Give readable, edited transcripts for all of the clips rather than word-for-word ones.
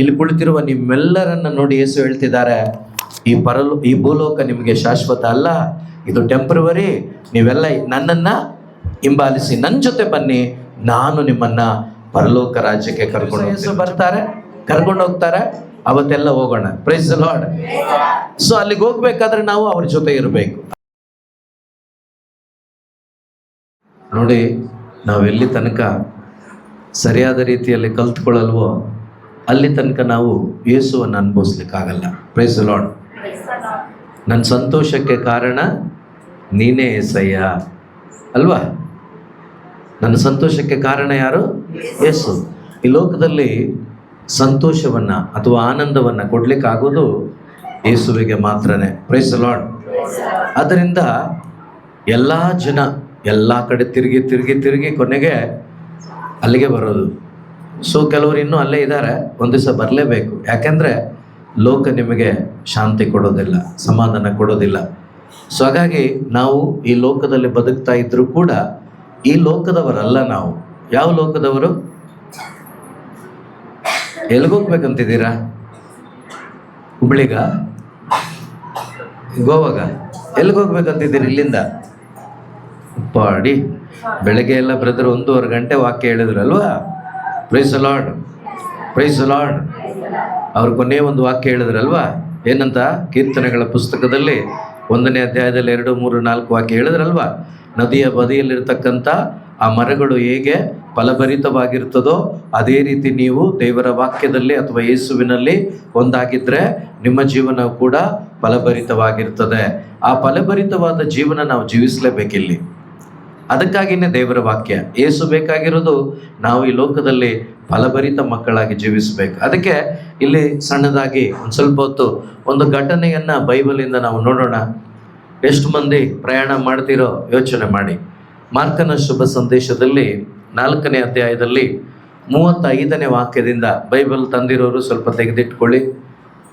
ಇಲ್ಲಿ ಕುಳಿತಿರುವ ನಿಮ್ಮೆಲ್ಲರನ್ನ ನೋಡಿ ಯೇಸು ಹೇಳ್ತಿದ್ದಾರೆ, ಈ ಭೂಲೋಕ ನಿಮಗೆ ಶಾಶ್ವತ ಅಲ್ಲ, ಇದು ಟೆಂಪ್ರವರಿ. ನೀವೆಲ್ಲ ನನ್ನನ್ನ ಹಿಂಬಾಲಿಸಿ ನನ್ನ ಜೊತೆ ಬನ್ನಿ, ನಾನು ನಿಮ್ಮನ್ನ ಪರಲೋಕ ರಾಜ್ಯಕ್ಕೆ ಕರ್ಕೊಂಡು ಹೋಗ್ತಾರೆ. ಅವತ್ತೆಲ್ಲ ಹೋಗೋಣ. Praise the lord. ಸೊ ಅಲ್ಲಿಗೆ ಹೋಗ್ಬೇಕಾದ್ರೆ ನಾವು ಅವ್ರ ಜೊತೆ ಇರಬೇಕು. ನೋಡಿ, ನಾವೆಲ್ಲಿ ತನಕ ಸರಿಯಾದ ರೀತಿಯಲ್ಲಿ ಕಲ್ತ್ಕೊಳ್ಳಲ್ವೋ ಅಲ್ಲಿ ತನಕ ನಾವು ಯೇಸುವನ್ನು ಅನುಭವಿಸ್ಲಿಕ್ಕಾಗಲ್ಲ. Price the lord. ನನ್ನ ಸಂತೋಷಕ್ಕೆ ಕಾರಣ ನೀನೇ ಏಸಯ್ಯ ಅಲ್ವಾ? ನನ್ನ ಸಂತೋಷಕ್ಕೆ ಕಾರಣ ಯಾರು? ಯೇಸು. ಈ ಲೋಕದಲ್ಲಿ ಸಂತೋಷವನ್ನು ಅಥವಾ ಆನಂದವನ್ನು ಕೊಡ್ಲಿಕ್ಕಾಗೋದು ಯೇಸುವಿಗೆ ಮಾತ್ರನೇ. Praise the Lord. ಆದ್ದರಿಂದ ಎಲ್ಲ ಜನ ಎಲ್ಲ ಕಡೆ ತಿರುಗಿ ಕೊನೆಗೆ ಅಲ್ಲಿಗೆ ಬರೋದು. ಸೊ ಕೆಲವರು ಇನ್ನೂ ಅಲ್ಲೇ ಇದ್ದಾರೆ, ಒಂದು ದಿವಸ ಬರಲೇಬೇಕು. ಯಾಕೆಂದರೆ ಲೋಕ ನಿಮಗೆ ಶಾಂತಿ ಕೊಡೋದಿಲ್ಲ, ಸಮಾಧಾನ ಕೊಡೋದಿಲ್ಲ. ಸೊ ಹಾಗಾಗಿ ನಾವು ಈ ಲೋಕದಲ್ಲಿ ಬದುಕ್ತಾ ಇದ್ರೂ ಕೂಡ ಈ ಲೋಕದವರಲ್ಲ ನಾವು. ಯಾವ ಲೋಕದವರು? ಎಲ್ಲಿಗೋಗ್ಬೇಕಂತಿದ್ದೀರಾ? ಹುಬ್ಳಿಗ? ಗೋವಾಗ? ಎಲ್ಲಿಗೋಗ್ಬೇಕಂತಿದ್ದೀರಿ ಇಲ್ಲಿಂದ? ಪಾಡಿ ಬೆಳಗ್ಗೆ ಎಲ್ಲ ಬ್ರದರ್ 1.5 ಗಂಟೆ ವಾಕ್ಯ ಹೇಳಿದ್ರಲ್ವಾ? Praise the lord, praise the Lord. ಅವ್ರು ಕೊನೆ ಒಂದು ವಾಕ್ಯ ಹೇಳಿದ್ರಲ್ವಾ? ಏನಂತ? ಕೀರ್ತನೆಗಳ ಪುಸ್ತಕದಲ್ಲಿ 1ನೇ ಅಧ್ಯಾಯದಲ್ಲಿ 2, 3, 4 ವಾಕ್ಯ ಹೇಳಿದ್ರಲ್ವಾ? ನದಿಯ ಬದಿಯಲ್ಲಿರ್ತಕ್ಕಂಥ ಆ ಮರಗಳು ಹೇಗೆ ಫಲಭರಿತವಾಗಿರ್ತದೋ ಅದೇ ರೀತಿ ನೀವು ದೇವರ ವಾಕ್ಯದಲ್ಲಿ ಅಥವಾ ಯೇಸುವಿನಲ್ಲಿ ಒಂದಾಗಿದ್ದರೆ ನಿಮ್ಮ ಜೀವನ ಕೂಡ ಫಲಭರಿತವಾಗಿರ್ತದೆ. ಆ ಫಲಭರಿತವಾದ ಜೀವನ ನಾವು ಜೀವಿಸಲೇಬೇಕಿಲ್ಲಿ. ಅದಕ್ಕಾಗಿಯೇ ದೇವರ ವಾಕ್ಯ. ಯೇಸು ಬೇಕಾಗಿರೋದು ನಾವು ಈ ಲೋಕದಲ್ಲಿ ಫಲಭರಿತ ಮಕ್ಕಳಾಗಿ ಜೀವಿಸಬೇಕು. ಅದಕ್ಕೆ ಇಲ್ಲಿ ಸಣ್ಣದಾಗಿ ಒಂದು ಸ್ವಲ್ಪ ಹೊತ್ತು ಒಂದು ಘಟನೆಯನ್ನು ಬೈಬಲಿಂದ ನಾವು ನೋಡೋಣ. ಎಷ್ಟು ಮಂದಿ ಪ್ರಯಾಣ ಮಾಡ್ತಿರೋ ಯೋಚನೆ ಮಾಡಿ. ಮಾರ್ಕನ ಶುಭ ಸಂದೇಶದಲ್ಲಿ 4ನೇ ಅಧ್ಯಾಯದಲ್ಲಿ 35ನೇ ವಾಕ್ಯದಿಂದ, ಬೈಬಲ್ ತಂದಿರೋರು ಸ್ವಲ್ಪ ತೆಗೆದಿಟ್ಕೊಳ್ಳಿ.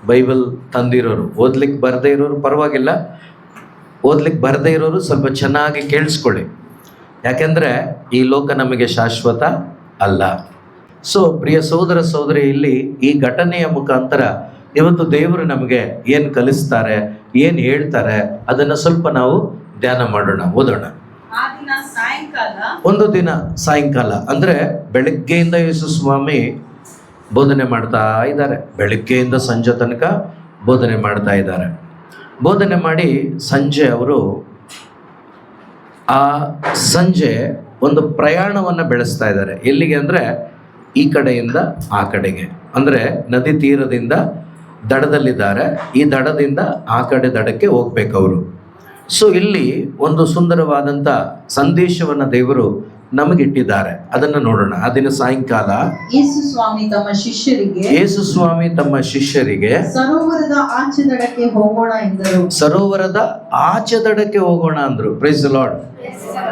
ಬೈಬಲ್ ತಂದಿರೋರು, ಓದ್ಲಿಕ್ಕೆ ಬರದೇ ಇರೋರು ಪರವಾಗಿಲ್ಲ, ಓದ್ಲಿಕ್ಕೆ ಬರದೇ ಇರೋರು ಸ್ವಲ್ಪ ಚೆನ್ನಾಗಿ ಕೇಳಿಸ್ಕೊಳ್ಳಿ. ಯಾಕೆಂದರೆ ಈ ಲೋಕ ನಮಗೆ ಶಾಶ್ವತ ಅಲ್ಲ. ಸೊ ಪ್ರಿಯ ಸಹೋದರ ಸಹೋದರಿ, ಇಲ್ಲಿ ಈ ಘಟನೆಯ ಮುಖಾಂತರ ಇವತ್ತು ದೇವರು ನಮಗೆ ಏನು ಕಲಿಸ್ತಾರೆ, ಏನು ಹೇಳ್ತಾರೆ, ಅದನ್ನು ಸ್ವಲ್ಪ ನಾವು ಧ್ಯಾನ ಮಾಡೋಣ, ಓದೋಣ. ಒಂದು ದಿನ ಸಾಯಂಕಾಲ ಅಂದರೆ ಬೆಳಗ್ಗೆಯಿಂದ ಯೇಸು ಸ್ವಾಮಿ ಬೋಧನೆ ಮಾಡ್ತಾ ಇದ್ದಾರೆ. ಬೆಳಗ್ಗೆಯಿಂದ ಸಂಜೆ ತನಕ ಬೋಧನೆ ಮಾಡ್ತಾ ಇದ್ದಾರೆ. ಬೋಧನೆ ಮಾಡಿ ಸಂಜೆ ಅವರು ಸಂಜೆ ಒಂದು ಪ್ರಯಾಣವನ್ನು ಬೆಳೆಸ್ತಾ ಇದ್ದಾರೆ. ಎಲ್ಲಿಗೆ ಅಂದರೆ ಈ ಕಡೆಯಿಂದ ಆ ಕಡೆಗೆ, ಅಂದರೆ ನದಿ ತೀರದಿಂದ ದಡದಲ್ಲಿದ್ದಾರೆ, ಈ ದಡದಿಂದ ಆ ಕಡೆ ದಡಕ್ಕೆ ಹೋಗ್ಬೇಕು ಅವರು. ಸೊ ಇಲ್ಲಿ ಒಂದು ಸುಂದರವಾದಂಥ ಸಂದೇಶವನ್ನು ದೇವರು ನಮಗಿಟ್ಟಿದ್ದಾರೆ, ಅದನ್ನು ನೋಡೋಣ. ಆ ದಿನ ಸಾಯಂಕಾಲ ಯೇಸು ಸ್ವಾಮಿ ತಮ್ಮ ಶಿಷ್ಯರಿಗೆ ಸರೋವರದ ಆಚೆ ದಡಕ್ಕೆ ಹೋಗೋಣ ಎಂದರು. ಸರೋವರದ ಆಚೆ ದಡಕ್ಕೆ ಹೋಗೋಣ ಅಂದ್ರು. Praise the lord,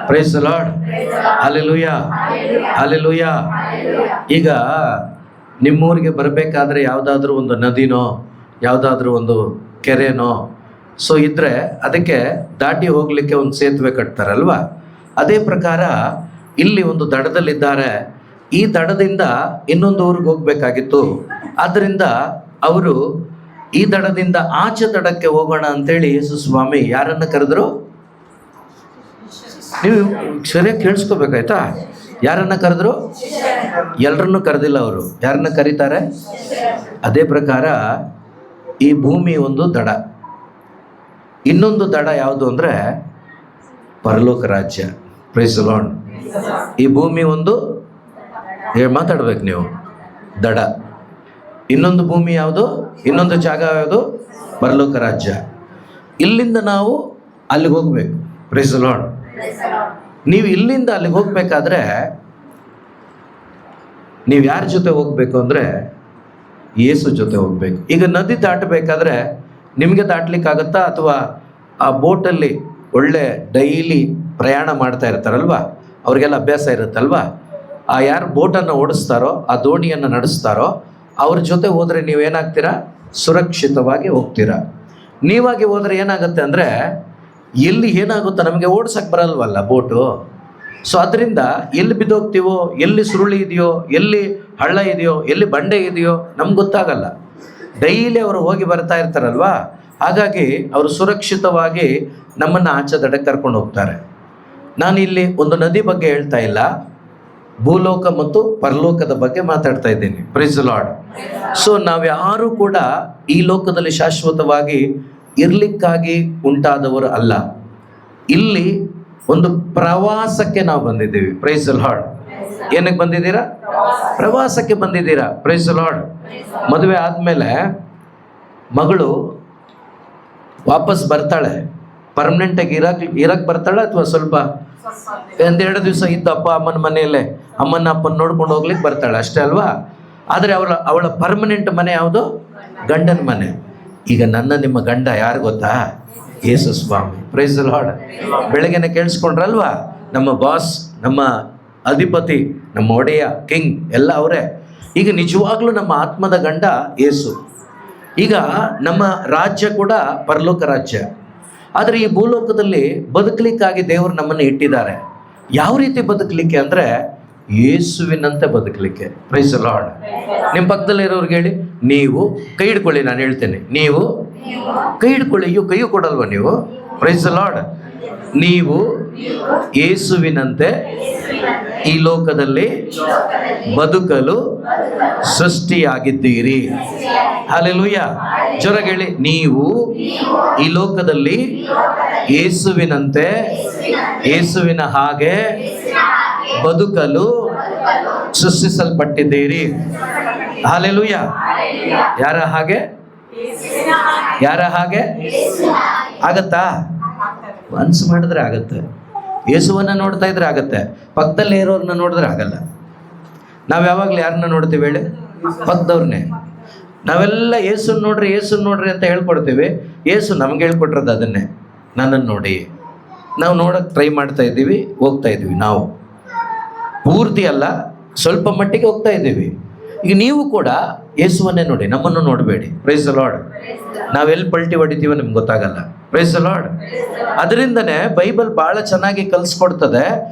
praise the lord, hallelujah, hallelujah. ಈಗ ನಿಮ್ಮೂರಿಗೆ ಬರಬೇಕಾದ್ರೆ ಯಾವುದಾದ್ರೂ ಒಂದು ನದಿನೋ ಯಾವುದಾದ್ರೂ ಒಂದು ಕೆರೆನೋ ಸೊ ಇದ್ರೆ ಅದಕ್ಕೆ ದಾಟಿ ಹೋಗ್ಲಿಕ್ಕೆ ಒಂದು ಸೇತುವೆ ಕಟ್ತಾರಲ್ವಾ? ಅದೇ ಪ್ರಕಾರ ಇಲ್ಲಿ ಒಂದು ದಡದಲ್ಲಿದ್ದಾರೆ. ಈ ದಡದಿಂದ ಇನ್ನೊಂದು ಊರಿಗೆ ಹೋಗ್ಬೇಕಾಗಿತ್ತು. ಆದ್ದರಿಂದ ಅವರು ಈ ದಡದಿಂದ ಆಚೆ ದಡಕ್ಕೆ ಹೋಗೋಣ ಅಂತೇಳಿ ಯೇಸು ಸ್ವಾಮಿ ಯಾರನ್ನ ಕರೆದ್ರು? ನೀವು ಸರಿಯಾಗಿ ಕೇಳಿಸ್ಕೋಬೇಕಾಯ್ತಾ? ಯಾರನ್ನ ಕರೆದ್ರು? ಎಲ್ಲರನ್ನೂ ಕರೆದಿಲ್ಲ ಅವರು. ಯಾರನ್ನ ಕರೀತಾರೆ? ಅದೇ ಪ್ರಕಾರ ಈ ಭೂಮಿ ಒಂದು ದಡ, ಇನ್ನೊಂದು ದಡ ಯಾವುದು ಅಂದರೆ ಪರಲೋಕ ರಾಜ್ಯ. Praise the lord. ಈ ಭೂಮಿ ಒಂದು ಮಾತಾಡ್ಬೇಕು ನೀವು, ದಡ. ಇನ್ನೊಂದು ಭೂಮಿ ಯಾವುದು? ಇನ್ನೊಂದು ಜಾಗ ಯಾವುದು? ಪರಲೋಕ ರಾಜ್ಯ. ಇಲ್ಲಿಂದ ನಾವು ಅಲ್ಲಿಗೆ ಹೋಗ್ಬೇಕು. Praise the lord. ನೀವು ಇಲ್ಲಿಂದ ಅಲ್ಲಿಗೆ ಹೋಗ್ಬೇಕಾದ್ರೆ ನೀವು ಯಾರ ಜೊತೆ ಹೋಗ್ಬೇಕು ಅಂದರೆ ಯೇಸು ಜೊತೆ ಹೋಗ್ಬೇಕು. ಈಗ ನದಿ ದಾಟಬೇಕಾದ್ರೆ ನಿಮಗೆ ದಾಟ್ಲಿಕ್ಕಾಗತ್ತಾ? ಅಥವಾ ಆ ಬೋಟಲ್ಲಿ ಒಳ್ಳೆ ಡೈಲಿ ಪ್ರಯಾಣ ಮಾಡ್ತಾ ಇರ್ತಾರಲ್ವ, ಅವ್ರಿಗೆಲ್ಲ ಅಭ್ಯಾಸ ಇರುತ್ತಲ್ವ. ಆ ಯಾರು ಬೋಟನ್ನು ಓಡಿಸ್ತಾರೋ, ಆ ದೋಣಿಯನ್ನು ನಡೆಸ್ತಾರೋ ಅವ್ರ ಜೊತೆ ಹೋದರೆ ನೀವೇನಾಗ್ತೀರಾ? ಸುರಕ್ಷಿತವಾಗಿ ಹೋಗ್ತೀರಾ. ನೀವಾಗಿ ಹೋದರೆ ಏನಾಗುತ್ತೆ ಅಂದರೆ ಎಲ್ಲಿ ಏನಾಗುತ್ತೋ ನಮಗೆ ಓಡ್ಸಕ್ಕೆ ಬರಲ್ವಲ್ಲ ಬೋಟು. ಸೊ ಅದರಿಂದ ಎಲ್ಲಿ ಬಿದ್ದೋಗ್ತೀವೋ, ಎಲ್ಲಿ ಸುರುಳಿ ಇದೆಯೋ, ಎಲ್ಲಿ ಹಳ್ಳ ಇದೆಯೋ, ಎಲ್ಲಿ ಬಂಡೆ ಇದೆಯೋ ನಮ್ಗೆ ಗೊತ್ತಾಗಲ್ಲ. ಡೈಲಿ ಅವರು ಹೋಗಿ ಬರ್ತಾ ಇರ್ತಾರಲ್ವಾ, ಹಾಗಾಗಿ ಅವರು ಸುರಕ್ಷಿತವಾಗಿ ನಮ್ಮನ್ನು ಆಚೆ ದಡಕ್ಕೆ ಕರ್ಕೊಂಡು ಹೋಗ್ತಾರೆ. ನಾನು ಇಲ್ಲಿ ಒಂದು ನದಿ ಬಗ್ಗೆ ಹೇಳ್ತಾ ಇಲ್ಲ, ಭೂಲೋಕ ಮತ್ತು ಪರಲೋಕದ ಬಗ್ಗೆ ಮಾತಾಡ್ತಾ ಇದ್ದೀನಿ. Praise the lord. ಸೊ ನಾವ್ಯಾರೂ ಕೂಡ ಈ ಲೋಕದಲ್ಲಿ ಶಾಶ್ವತವಾಗಿ ಇರ್ಲಿಕ್ಕಾಗಿ ಉಂಟಾದವರು ಅಲ್ಲ. ಇಲ್ಲಿ ಒಂದು ಪ್ರವಾಸಕ್ಕೆ ನಾವು ಬಂದಿದ್ದೀವಿ. Praise the Lord. ಏನಕ್ಕೆ ಬಂದಿದ್ದೀರಾ? ಪ್ರವಾಸಕ್ಕೆ ಬಂದಿದ್ದೀರಾ. Praise the Lord. ಮದುವೆ ಆದಮೇಲೆ ಮಗಳು ವಾಪಸ್ ಬರ್ತಾಳೆ, ಪರ್ಮನೆಂಟಾಗಿ ಇರಕ್ಕೆ ಬರ್ತಾಳೆ ಅಥವಾ ಸ್ವಲ್ಪ ಒಂದೆರಡು ದಿವಸ ಇದ್ದು ಅಪ್ಪ ಅಮ್ಮನ ಮನೆಯಲ್ಲೇ ಅಮ್ಮನ ಅಪ್ಪನ ನೋಡ್ಕೊಂಡು ಹೋಗ್ಲಿಕ್ಕೆ ಬರ್ತಾಳೆ, ಅಷ್ಟೇ ಅಲ್ವಾ? ಆದರೆ ಅವಳ ಪರ್ಮನೆಂಟ್ ಮನೆ ಯಾವುದು? ಗಂಡನ ಮನೆ. ಈಗ ನಿಮ್ಮ ಗಂಡ ಯಾರು ಗೊತ್ತಾ? Yesu Swami. Praise the Lord. ಬೆಳಗ್ಗೆನೆ ಕೇಳಿಸ್ಕೊಂಡ್ರಲ್ವಾ? ನಮ್ಮ ಬಾಸ್, ನಮ್ಮ ಅಧಿಪತಿ, ನಮ್ಮ ಒಡೆಯ, ಕಿಂಗ್ ಎಲ್ಲ ಅವರೇ. ಈಗ ನಿಜವಾಗ್ಲೂ ನಮ್ಮ ಆತ್ಮದ ಗಂಡ ಯೇಸು. ಈಗ ನಮ್ಮ ರಾಜ್ಯ ಕೂಡ ಪರಲೋಕ ರಾಜ್ಯ. ಆದರೆ ಈ ಭೂಲೋಕದಲ್ಲಿ ಬದುಕಲಿಕ್ಕಾಗಿ ದೇವರು ನಮ್ಮನ್ನು ಇಟ್ಟಿದ್ದಾರೆ. ಯಾವ ರೀತಿ ಬದುಕಲಿಕ್ಕೆ ಅಂದರೆ ಯೇಸುವಿನಂತೆ ಬದುಕಲಿಕ್ಕೆ. Praise the Lord. ನಿಮ್ಮ ಪಕ್ಕದಲ್ಲಿ ಇರೋರಿಗೆ ಹೇಳಿ, ನೀವು ಕೈ ಹಿಡ್ಕೊಳ್ಳಿ. ನಾನು ಹೇಳ್ತೇನೆ, ನೀವು ಕೈ ಹಿಡ್ಕೊಳ್ಳಿ. ಕೈಯು ಕೊಡಲ್ವ ನೀವು? Praise the lord. ನೀವು ಯೇಸುವಿನಂತೆ ಈ ಲೋಕದಲ್ಲಿ ಬದುಕಲು ಸೃಷ್ಟಿಯಾಗಿದ್ದೀರಿ. ಹಲ್ಲೆಲೂಯಾ. ಜೋರಾಗಿ ಹೇಳಿ, ನೀವು ಈ ಲೋಕದಲ್ಲಿ ಯೇಸುವಿನಂತೆ, ಯೇಸುವಿನ ಹಾಗೆ ಬದುಕಲು ಸೃಷ್ಟಿಸಲ್ಪಟ್ಟಿದ್ದೀರಿ. ಹಲ್ಲೆಲೂಯಾ. ಯಾರ ಹಾಗೆ? ಯಾರ ಹಾಗೆ? ಆಗತ್ತಾ? ಮನ್ಸು ಮಾಡಿದ್ರೆ ಆಗತ್ತೆ. ಯೇಸುವನ್ನ ನೋಡ್ತಾ ಇದ್ರೆ ಆಗತ್ತೆ. ಪಕ್ಕದಲ್ಲೇ ಇರೋರನ್ನ ನೋಡಿದ್ರೆ ಆಗಲ್ಲ. ನಾವು ಯಾವಾಗಲೂ ಯಾರನ್ನ ನೋಡ್ತೀವಿ ಹೇಳಿ? ಪಕ್ಕದವ್ರನ್ನೇ. ನಾವೆಲ್ಲ ಯೇಸುನ್ ನೋಡ್ರಿ ಅಂತ ಹೇಳ್ಕೊಡ್ತೀವಿ. ಯೇಸು ನಮ್ಗೆ ಹೇಳ್ಕೊಟ್ರದ್ದು ಅದನ್ನೇ, ನನ್ನನ್ನು ನೋಡಿ. ನಾವು ನೋಡೋಕ್ಕೆ ಟ್ರೈ ಮಾಡ್ತಾ ಇದ್ದೀವಿ, ಹೋಗ್ತಾ ಇದ್ದೀವಿ. ನಾವು ಪೂರ್ತಿ ಅಲ್ಲ, ಸ್ವಲ್ಪ ಮಟ್ಟಿಗೆ ಹೋಗ್ತಾ ಇದ್ದೀವಿ. ಈಗ ನೀವು ಕೂಡ ಯೇಸುವನ್ನೇ ನೋಡಿ, ನಮ್ಮನ್ನು ನೋಡಬೇಡಿ. Praise the Lord. ನಾವೆಲ್ಲಿ ಪಲ್ಟಿ ಹೊಡಿತೀವೋ ನಿಮ್ಗೆ ಗೊತ್ತಾಗಲ್ಲ. Praise the Lord. ಅದರಿಂದನೇ ಬೈಬಲ್ ಭಾಳ ಚೆನ್ನಾಗಿ ಕಲಿಸ್ಕೊಡ್ತದೆ.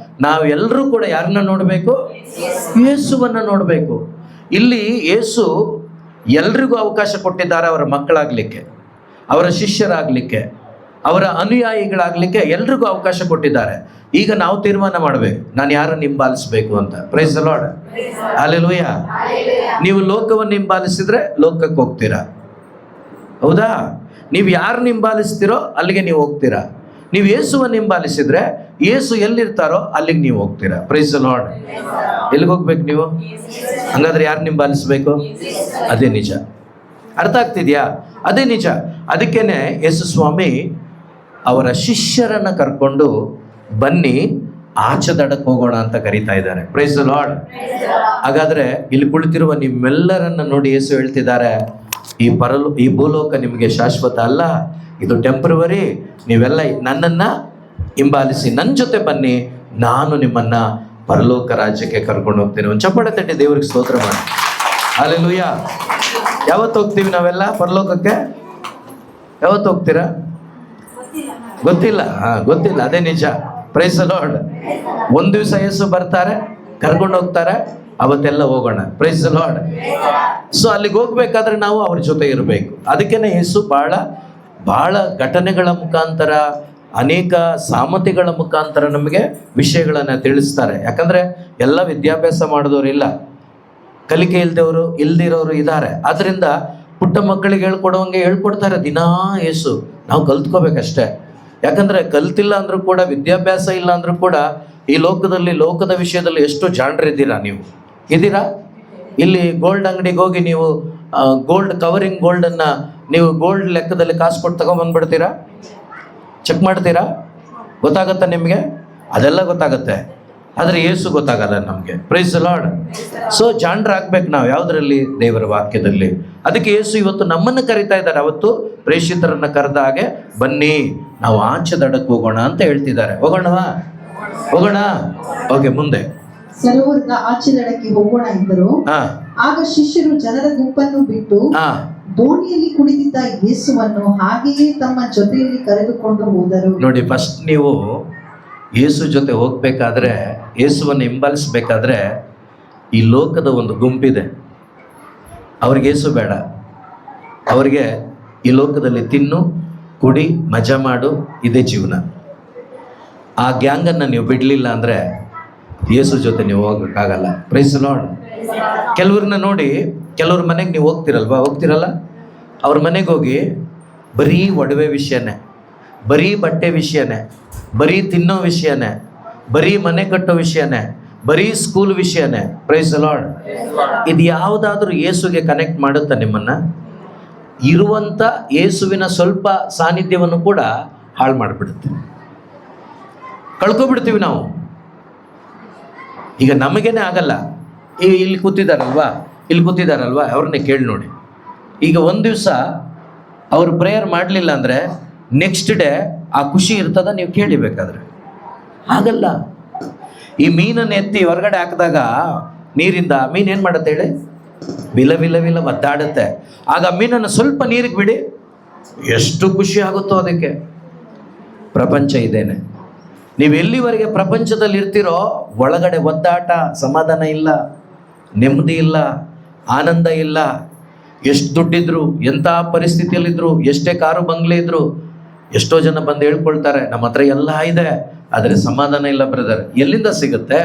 ನಾವೆಲ್ಲರೂ ಕೂಡ ಯಾರನ್ನ ನೋಡಬೇಕು? ಯೇಸುವನ್ನ ನೋಡಬೇಕು. ಇಲ್ಲಿ ಯೇಸು ಎಲ್ರಿಗೂ ಅವಕಾಶ ಕೊಟ್ಟಿದ್ದಾರೆ, ಅವರ ಮಕ್ಕಳಾಗಲಿಕ್ಕೆ, ಅವರ ಶಿಷ್ಯರಾಗಲಿಕ್ಕೆ, ಅವರ ಅನುಯಾಯಿಗಳಾಗಲಿಕ್ಕೆ ಎಲ್ರಿಗೂ ಅವಕಾಶ ಕೊಟ್ಟಿದ್ದಾರೆ. ಈಗ ನಾವು ತೀರ್ಮಾನ ಮಾಡಬೇಕು, ನಾನು ಯಾರನ್ನು ಹಿಂಬಾಲಿಸಬೇಕು ಅಂತ. Praise the lord. ಹಲ್ಲೆಲೂಯಾ. ನೀವು ಲೋಕವನ್ನು ಹಿಂಬಾಲಿಸಿದ್ರೆ ಲೋಕಕ್ಕೆ ಹೋಗ್ತೀರಾ, ಹೌದಾ? ನೀವು ಯಾರನ್ನ ಹಿಂಬಾಲಿಸ್ತೀರೋ ಅಲ್ಲಿಗೆ ನೀವು ಹೋಗ್ತೀರಾ. ನೀವು ಯೇಸುವನ್ನು ಹಿಂಬಾಲಿಸಿದ್ರೆ ಯೇಸು ಎಲ್ಲಿರ್ತಾರೋ ಅಲ್ಲಿಗೆ ನೀವು ಹೋಗ್ತೀರಾ. Praise the Lord. ಎಲ್ಲಿಗೆ ಹೋಗ್ಬೇಕು ನೀವು? ಹಂಗಾದ್ರೆ ಯಾರನ್ನ ಹಿಂಬಾಲಿಸ್ಬೇಕು? ಅದೇ ನಿಜ. ಅರ್ಥ ಆಗ್ತಿದ್ಯಾ? ಅದೇ ನಿಜ. ಅದಕ್ಕೇನೆ ಯೇಸು ಸ್ವಾಮಿ ಅವರ ಶಿಷ್ಯರನ್ನು ಕರ್ಕೊಂಡು ಬನ್ನಿ ಆಚೆ ದಡಕ್ಕೆ ಹೋಗೋಣ ಅಂತ ಕರೀತಾ ಇದ್ದಾರೆ. Praise the Lord. ಹಾಗಾದ್ರೆ ಇಲ್ಲಿ ಕುಳಿತಿರುವ ನಿಮ್ಮೆಲ್ಲರನ್ನ ನೋಡಿ ಯೇಸು ಹೇಳ್ತಿದ್ದಾರೆ, ಈ ಭೂಲೋಕ ನಿಮಗೆ ಶಾಶ್ವತ ಅಲ್ಲ, ಇದು ಟೆಂಪ್ರವರಿ. ನೀವೆಲ್ಲ ನನ್ನನ್ನು ಹಿಂಬಾಲಿಸಿ, ನನ್ನ ಜೊತೆ ಬನ್ನಿ, ನಾನು ನಿಮ್ಮನ್ನ ಪರಲೋಕ ರಾಜ್ಯಕ್ಕೆ ಕರ್ಕೊಂಡು ಹೋಗ್ತೇನೆ. ಒಂದು ಚಪ್ಪಾಳೆ ತಟ್ಟಿ ದೇವರಿಗೆ ಸ್ತೋತ್ರ ಮಾಡಿ. ಹಲ್ಲೆಲೂಯಾ. ಯಾವತ್ತು ಹೋಗ್ತೀವಿ ನಾವೆಲ್ಲ ಪರಲೋಕಕ್ಕೆ? ಯಾವತ್ತು ಹೋಗ್ತೀರಾ? ಗೊತ್ತಿಲ್ಲ. ಗೊತ್ತಿಲ್ಲ. ಅದೇ ನಿಜ. Praise the lord. ಒಂದು ದಿವಸ ಯೇಸು ಬರ್ತಾರೆ, ಕರ್ಕೊಂಡು ಹೋಗ್ತಾರೆ, ಅವತ್ತೆಲ್ಲ ಹೋಗೋಣ. Praise the lord. ಸೊ ಅಲ್ಲಿಗೆ ಹೋಗ್ಬೇಕಾದ್ರೆ ನಾವು ಅವ್ರ ಜೊತೆ ಇರಬೇಕು. ಅದಕ್ಕೇನೆ ಯೇಸು ಬಹಳ ಘಟನೆಗಳ ಮುಖಾಂತರ, ಅನೇಕ ಸಾಮತೆಗಳ ಮುಖಾಂತರ ನಮಗೆ ವಿಷಯಗಳನ್ನು ತಿಳಿಸ್ತಾರೆ. ಯಾಕಂದರೆ ಎಲ್ಲ ವಿದ್ಯಾಭ್ಯಾಸ ಮಾಡಿದವರು ಕಲಿಕೆ ಇಲ್ದಿರೋರು ಇದ್ದಾರೆ. ಆದ್ದರಿಂದ ಪುಟ್ಟ ಮಕ್ಕಳಿಗೆ ಹೇಳ್ಕೊಡ್ತಾರೆ ದಿನಾ ಯೇಸು. ನಾವು ಕಲ್ತ್ಕೋಬೇಕಷ್ಟೇ. ಯಾಕಂದರೆ ಕಲ್ತಿಲ್ಲ ಅಂದರೂ ಕೂಡ, ವಿದ್ಯಾಭ್ಯಾಸ ಇಲ್ಲ ಅಂದರೂ ಕೂಡ, ಈ ಲೋಕದ ವಿಷಯದಲ್ಲಿ ಎಷ್ಟು ಜಾಣರಿದ್ದೀರಾ ನೀವು? ಇದ್ದೀರಾ? ಇಲ್ಲಿ ಗೋಲ್ಡ್ ಅಂಗಡಿಗೆ ಹೋಗಿ ನೀವು ಕವರಿಂಗ್ ಗೋಲ್ಡನ್ನು ನೀವು ಗೋಲ್ಡ್ ಲೆಕ್ಕದಲ್ಲಿ ಕಾಸು ಕೊಟ್ಟು ತಗೊಂಬಂದ್ಬಿಡ್ತೀರಾ? ಚೆಕ್ ಮಾಡ್ತೀರಾ? ಗೊತ್ತಾಗತ್ತಾ ನಿಮಗೆ? ಅದೆಲ್ಲ ಗೊತ್ತಾಗತ್ತೆ. ಆದರೆ ಯೇಸು ಗೊತ್ತಾಗಲ್ಲ ನಮಗೆ. Praise the lord. ಸೊ ಜಾಣರಾಗ್ಬೇಕು ನಾವು ಯಾವುದರಲ್ಲಿ? ದೇವರ ವಾಕ್ಯದಲ್ಲಿ. ಅದಕ್ಕೆ ಯೇಸು ಇವತ್ತು ನಮ್ಮನ್ನು ಕರಿತಾ ಇದ್ದಾರೆ. ಅವತ್ತು ಪ್ರೇಷಿತರನ್ನು ಕರೆದ ಹಾಗೆ ಬನ್ನಿ ನಾವು ಆಚೆ ದಡಕ್ಕೆ ಹೋಗೋಣ ಅಂತ ಹೇಳ್ತಿದ್ದಾರೆ. ಹೋಗೋಣವಾ? ಓಕೆ, ಮುಂದೆ. ಸರೋವರದ ಆಚೆ ದಡಕ್ಕೆ ಹೋಗೋಣ ಎಂದರು. ಆಗ ಶಿಷ್ಯರು ಜನರ ಗುಂಪನ್ನು ಬಿಟ್ಟು ದೋಣಿಯಲ್ಲಿ ಕುಳಿತಿದ್ದ ಯೇಸುವನ್ನು ಹಾಗೆಯೇ ತಮ್ಮ ಜೊತೆಯಲ್ಲಿ ಕರೆದುಕೊಂಡು ಹೋದರು. ನೋಡಿ, ಫಸ್ಟ್ ನೀವು ಯೇಸು ಜೊತೆ ಹೋಗ್ಬೇಕಾದ್ರೆ, ಯೇಸುವನ್ನು ಹಿಂಬಾಲಿಸ್ಬೇಕಾದ್ರೆ ಈ ಲೋಕದ ಒಂದು ಗುಂಪಿದೆ, ಅವ್ರಿಗೆ ಯೇಸು ಬೇಡ. ಅವರಿಗೆ ಈ ಲೋಕದಲ್ಲಿ ತಿನ್ನು, ಕುಡಿ, ಮಜಾ ಮಾಡು, ಇದೇ ಜೀವನ. ಆ ಗ್ಯಾಂಗನ್ನು ನೀವು ಬಿಡಲಿಲ್ಲ ಅಂದರೆ ಯೇಸು ಜೊತೆ ನೀವು ಹೋಗೋಕ್ಕಾಗಲ್ಲ. Price the lord. ಕೆಲವ್ರನ್ನ ನೋಡಿ, ಕೆಲವ್ರ ಮನೆಗೆ ನೀವು ಹೋಗ್ತಿರಲ್ಲ, ಅವ್ರ ಮನೆಗೆ ಹೋಗಿ ಬರೀ ಒಡವೆ ವಿಷಯನೇ, ಬರೀ ಬಟ್ಟೆ ವಿಷಯನೇ, ಬರೀ ತಿನ್ನೋ ವಿಷಯನೇ, ಬರೀ ಮನೆ ಕಟ್ಟೋ ವಿಷಯನೇ, ಬರೀ ಸ್ಕೂಲ್ ವಿಷಯನೇ. Praise the lord. ಇದು ಯಾವುದಾದ್ರೂ ಯೇಸುಗೆ ಕನೆಕ್ಟ್ ಮಾಡುತ್ತಾ ನಿಮ್ಮನ್ನು? ಇರುವಂಥ ಯೇಸುವಿನ ಸ್ವಲ್ಪ ಸಾನ್ನಿಧ್ಯವನ್ನು ಕೂಡ ಹಾಳು ಮಾಡಿಬಿಡುತ್ತೆ, ಕಳ್ಕೊಬಿಡ್ತೀವಿ ನಾವು. ಈಗ ನಮಗೇನೆ ಆಗಲ್ಲ. ಈಗ ಇಲ್ಲಿ ಕೂತಿದ್ದಾರಲ್ವಾ ಅವ್ರನ್ನೇ ಕೇಳಿ ನೋಡಿ. ಈಗ ಒಂದು ದಿವಸ ಅವರು ಪ್ರೇಯರ್ ಮಾಡಲಿಲ್ಲ ಅಂದರೆ ನೆಕ್ಸ್ಟ್ ಡೇ ಆ ಖುಷಿ ಇರ್ತದ? ನೀವು ಕೇಳಿಬೇಕಾದ್ರೆ ಆಗಲ್ಲ. ಈ ಮೀನನ್ನು ಎತ್ತಿ ಹೊರಗಡೆ ಹಾಕಿದಾಗ ನೀರಿಂದ ಮೀನು ಏನು ಮಾಡುತ್ತೆ ಹೇಳಿ? ವಿಲ ಒದ್ದಾಡುತ್ತೆ. ಆಗ ಮೀನನ್ನು ಸ್ವಲ್ಪ ನೀರಿಗೆ ಬಿಡಿ, ಎಷ್ಟು ಖುಷಿ ಆಗುತ್ತೋ ಅದಕ್ಕೆ. ಪ್ರಪಂಚ ಇದೇನೆ. ನೀವು ಎಲ್ಲಿವರೆಗೆ ಪ್ರಪಂಚದಲ್ಲಿ ಇರ್ತೀರೋ ಒಳಗಡೆ ಒದ್ದಾಟ, ಸಮಾಧಾನ ಇಲ್ಲ, ನೆಮ್ಮದಿ ಇಲ್ಲ, ಆನಂದ ಇಲ್ಲ. ಎಷ್ಟು ದುಡ್ಡಿದ್ರು, ಎಂಥ ಪರಿಸ್ಥಿತಿಯಲ್ಲಿದ್ದರು, ಎಷ್ಟೇ ಕಾರು ಬಂಗ್ಲೆ ಇದ್ರು, ಎಷ್ಟೋ ಜನ ಬಂದು ಹೇಳ್ಕೊಳ್ತಾರೆ ನಮ್ಮ ಹತ್ರ ಎಲ್ಲ ಇದೆ, ಆದರೆ ಸಮಾಧಾನ ಇಲ್ಲ ಬ್ರದರ್. ಎಲ್ಲಿಂದ ಸಿಗುತ್ತೆ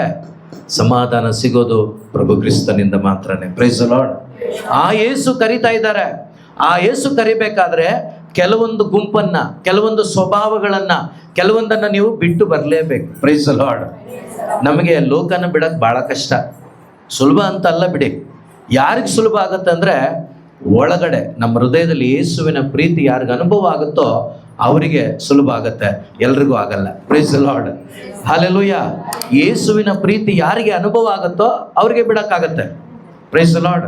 ಸಮಾಧಾನ? ಸಿಗೋದು ಪ್ರಭು ಕ್ರಿಸ್ತನಿಂದ ಮಾತ್ರನೇ. Praise the lord. ಆ ಯೇಸು ಕರೀತಾ ಇದ್ದಾರೆ. ಆ ಯೇಸು ಕರಿಬೇಕಾದ್ರೆ ಕೆಲವೊಂದು ಗುಂಪನ್ನ, ಕೆಲವೊಂದು ಸ್ವಭಾವಗಳನ್ನ, ಕೆಲವೊಂದನ್ನು ನೀವು ಬಿಟ್ಟು ಬರಲೇಬೇಕು. Praise the lord. ನಮಗೆ ಲೋಕನ ಬಿಡಕ್ಕೆ ಭಾಳ ಕಷ್ಟ. ಸುಲಭ ಅಂತ ಅಲ್ಲ ಬಿಡಿ. ಯಾರಿಗೆ ಸುಲಭ ಆಗುತ್ತೆ ಅಂದರೆ ಒಳಗಡೆ ನಮ್ಮ ಹೃದಯದಲ್ಲಿ ಯೇಸುವಿನ ಪ್ರೀತಿ ಯಾರಿಗೆ ಅನುಭವ ಆಗುತ್ತೋ ಅವರಿಗೆ ಸುಲಭ ಆಗುತ್ತೆ, ಎಲ್ರಿಗೂ ಆಗಲ್ಲ. Praise the lord. ಹಲ್ಲೆಲೂಯಾ. ಯೇಸುವಿನ ಪ್ರೀತಿ ಯಾರಿಗೆ ಅನುಭವ ಆಗುತ್ತೋ ಅವ್ರಿಗೆ ಬಿಡಕ್ಕಾಗತ್ತೆ. Praise the Lord.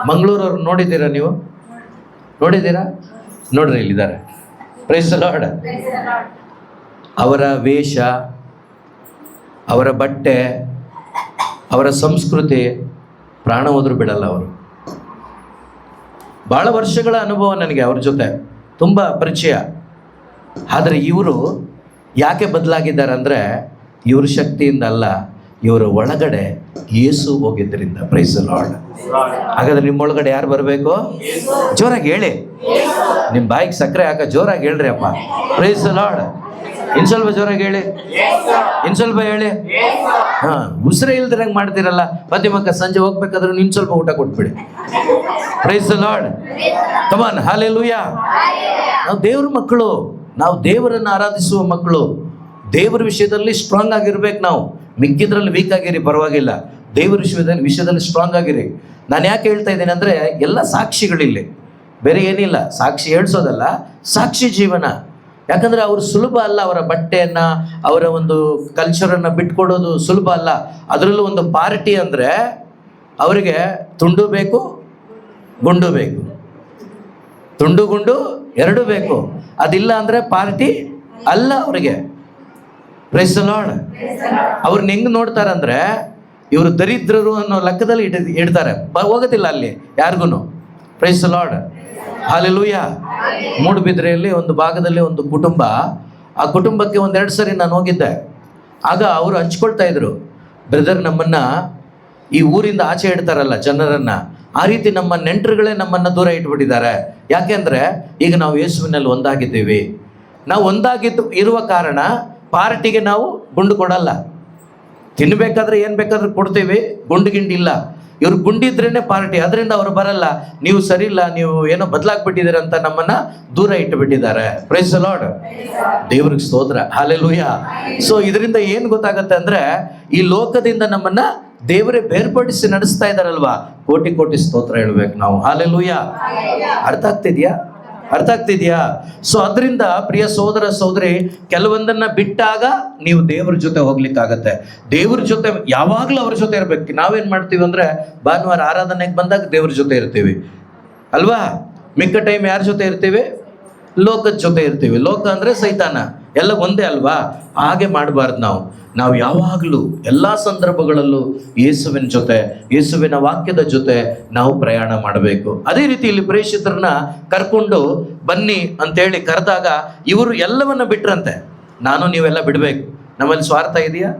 ಮಂಗಳೂರವ್ರು ನೋಡಿದ್ದೀರಾ ನೀವು? ನೋಡಿದ್ದೀರಾ? ನೋಡ್ರಿ, ಇಲ್ಲಿದ್ದಾರೆ. Praise the Lord. ಅವರ ವೇಷ, ಅವರ ಬಟ್ಟೆ, ಅವರ ಸಂಸ್ಕೃತಿ ಪ್ರಾಣ ಹೋದ್ರೂ ಬಿಡಲ್ಲ ಅವರು. ಭಾಳ ವರ್ಷಗಳ ಅನುಭವ ನನಗೆ ಅವ್ರ ಜೊತೆ, ತುಂಬ ಪರಿಚಯ. ಆದರೆ ಇವರು ಯಾಕೆ ಬದಲಾಗಿದ್ದಾರೆ ಅಂದರೆ ಇವ್ರ ಶಕ್ತಿಯಿಂದ ಅಲ್ಲ, ಇವರ ಒಳಗಡೆ ಯೇಸು ಹೋಗಿದ್ದರಿಂದ. Praise the Lord. ಹಾಗಾದ್ರೆ ನಿಮ್ಮೊಳಗಡೆ ಯಾರು ಬರಬೇಕು? ಜೋರಾಗಿ ಹೇಳಿ. ನಿಮ್ಮ ಬಾಯಿಗೆ ಸಕ್ಕರೆ ಹಾಕ, ಜೋರಾಗಿ ಹೇಳ್ರಿ ಅಪ್ಪ. Praise the lord. ಇನ್ನು ಸ್ವಲ್ಪ ಜೋರಾಗಿ ಹೇಳಿ, ಇನ್ನು ಸ್ವಲ್ಪ ಹೇಳಿ. ಉಸಿರೇ ಇಲ್ದಿರಂಗೆ ಮಾಡ್ತೀರಲ್ಲ. ಮಧ್ಯಮಕ್ಕ ಸಂಜೆ ಹೋಗ್ಬೇಕಾದ್ರೂ ಇನ್ನು ಸ್ವಲ್ಪ ಊಟ ಕೊಟ್ಬಿಡಿ. Praise the lord. Come on. Hallelujah. ನಾವು ದೇವ್ರ ಮಕ್ಕಳು, ನಾವು ದೇವರನ್ನು ಆರಾಧಿಸುವ ಮಕ್ಕಳು. ದೇವರ ವಿಷಯದಲ್ಲಿ ಸ್ಟ್ರಾಂಗ್ ಆಗಿರ್ಬೇಕು ನಾವು. ಮಿಕ್ಕಿದ್ರಲ್ಲಿ ವೀಕ್ ಆಗಿರಿ, ಪರವಾಗಿಲ್ಲ. ದೇವರ ವಿಷಯದಲ್ಲಿ ಸ್ಟ್ರಾಂಗ್ ಆಗಿರಿ. ನಾನು ಯಾಕೆ ಹೇಳ್ತಾ ಇದ್ದೇನೆ ಅಂದರೆ ಎಲ್ಲ ಸಾಕ್ಷಿಗಳಿಲ್ಲಿ, ಬೇರೆ ಏನಿಲ್ಲ. ಸಾಕ್ಷಿ ಹೇಳ್ಸೋದಲ್ಲ, ಸಾಕ್ಷಿ ಜೀವನ. ಯಾಕಂದರೆ ಅವರು ಸುಲಭ ಅಲ್ಲ. ಅವರ ಬಟ್ಟೆಯನ್ನು, ಅವರ ಒಂದು ಕಲ್ಚರನ್ನು ಬಿಟ್ಕೊಡೋದು ಸುಲಭ ಅಲ್ಲ. ಅದರಲ್ಲೂ ಒಂದು ಪಾರ್ಟಿ ಅಂದರೆ ಅವರಿಗೆ ತುಂಡು ಬೇಕು, ಗುಂಡು ಬೇಕು. ತುಂಡು ಗುಂಡು ಎರಡು ಬೇಕು. ಅದಿಲ್ಲ ಅಂದರೆ ಪಾರ್ಟಿ ಅಲ್ಲ ಅವರಿಗೆ. Praise the lord. ಅವ್ರನ್ನ ಹೆಂಗೆ ನೋಡ್ತಾರಂದ್ರೆ ಇವರು ದರಿದ್ರರು ಅನ್ನೋ ಲೆಕ್ಕದಲ್ಲಿ ಇಡ್ತಾರೆ. ಹೋಗೋದಿಲ್ಲ ಅಲ್ಲಿ ಯಾರಿಗೂ. Praise the lord. ಹಲ್ಲೆಲೂಯಾ. ಮೂಡುಬಿದ್ರೆಯಲ್ಲಿ ಒಂದು ಭಾಗದಲ್ಲಿ ಒಂದು ಕುಟುಂಬ, ಆ ಕುಟುಂಬಕ್ಕೆ 1-2 ಸರಿ ನಾನು ಹೋಗಿದ್ದೆ. ಆಗ ಅವರು ಹಂಚ್ಕೊಳ್ತಾ ಇದ್ರು, ಬ್ರದರ್ ನಮ್ಮನ್ನು ಈ ಊರಿಂದ ಆಚೆ ಇಡ್ತಾರಲ್ಲ ಜನರನ್ನು, ಆ ರೀತಿ ನಮ್ಮ ನೆಂಟರುಗಳೇ ನಮ್ಮನ್ನು ದೂರ ಇಟ್ಬಿಟ್ಟಿದ್ದಾರೆ. ಯಾಕೆಂದರೆ ಈಗ ನಾವು ಯೇಸುವಿನಲ್ಲಿ ಒಂದಾಗಿದ್ದೀವಿ. ನಾವು ಒಂದಾಗಿದ್ದು ಇರುವ ಕಾರಣ ಪಾರ್ಟಿಗೆ ನಾವು ಗುಂಡು ಕೊಡಲ್ಲ. ತಿನ್ನಬೇಕಾದ್ರೆ ಏನು ಬೇಕಾದ್ರೂ ಕೊಡ್ತೀವಿ, ಗುಂಡು ಗಿಂಡಿಲ್ಲ. ಇವ್ರು ಗುಂಡಿದ್ರೇನೆ ಪಾರ್ಟಿ, ಅದರಿಂದ ಅವರು ಬರಲ್ಲ. ನೀವು ಸರಿ ಇಲ್ಲ, ನೀವು ಏನೋ ಬದಲಾಗ್ಬಿಟ್ಟಿದ್ದೀರ ಅಂತ ನಮ್ಮನ್ನು ದೂರ ಇಟ್ಟುಬಿಟ್ಟಿದ್ದಾರೆ. Price the lord. ದೇವ್ರಿಗೆ ಸ್ತೋತ್ರ. ಹಲ್ಲೆಲೂಯಾ. ಸೊ ಇದರಿಂದ ಏನು ಗೊತ್ತಾಗುತ್ತೆ ಅಂದರೆ ಈ ಲೋಕದಿಂದ ನಮ್ಮನ್ನು ದೇವರೇ ಬೇರ್ಪಡಿಸಿ ನಡೆಸ್ತಾ ಇದ್ದಾರಲ್ವಾ, ಕೋಟಿ ಕೋಟಿ ಸ್ತೋತ್ರ ಹೇಳ್ಬೇಕು ನಾವು. ಹಲ್ಲೆಲೂಯಾ. ಅರ್ಥ ಆಗ್ತಿದ್ಯಾ? ಸೊ ಅದರಿಂದ ಪ್ರಿಯ ಸಹೋದರ ಸಹೋದರಿ, ಕೆಲವೊಂದನ್ನ ಬಿಟ್ಟಾಗ ನೀವು ದೇವ್ರ ಜೊತೆ ಹೋಗ್ಲಿಕ್ಕಾಗತ್ತೆ. ದೇವ್ರ ಜೊತೆ ಯಾವಾಗಲೂ ಅವ್ರ ಜೊತೆ ಇರ್ಬೇಕು. ನಾವೇನ್ ಮಾಡ್ತೀವಿ ಅಂದ್ರೆ ಭಾನುವಾರ ಆರಾಧನೆಗೆ ಬಂದಾಗ ದೇವ್ರ ಜೊತೆ ಇರ್ತೀವಿ ಅಲ್ವಾ? ಮಿಕ್ಕ ಟೈಮ್ ಯಾರ ಜೊತೆ ಇರ್ತೀವಿ? ಲೋಕದ ಜೊತೆ ಇರ್ತೀವಿ. ಲೋಕ ಅಂದ್ರೆ ಸೈತಾನ, ಎಲ್ಲ ಒಂದೇ ಅಲ್ವಾ? ಹಾಗೆ ಮಾಡಬಾರ್ದು. ನಾವು ಯಾವಾಗಲೂ ಎಲ್ಲ ಸಂದರ್ಭಗಳಲ್ಲೂ ಯೇಸುವಿನ ಜೊತೆ, ಯೇಸುವಿನ ವಾಕ್ಯದ ಜೊತೆ ನಾವು ಪ್ರಯಾಣ ಮಾಡಬೇಕು. ಅದೇ ರೀತಿ ಇಲ್ಲಿ ಪ್ರೇಷಿತರನ್ನ ಕರ್ಕೊಂಡು ಬನ್ನಿ ಅಂತೇಳಿ ಕರೆದಾಗ ಇವರು ಎಲ್ಲವನ್ನ ಬಿಟ್ರಂತೆ. ನಾನು ನೀವೆಲ್ಲ ಬಿಡಬೇಕು. ನಮ್ಮಲ್ಲಿ ಸ್ವಾರ್ಥ ಇದೆಯಾ?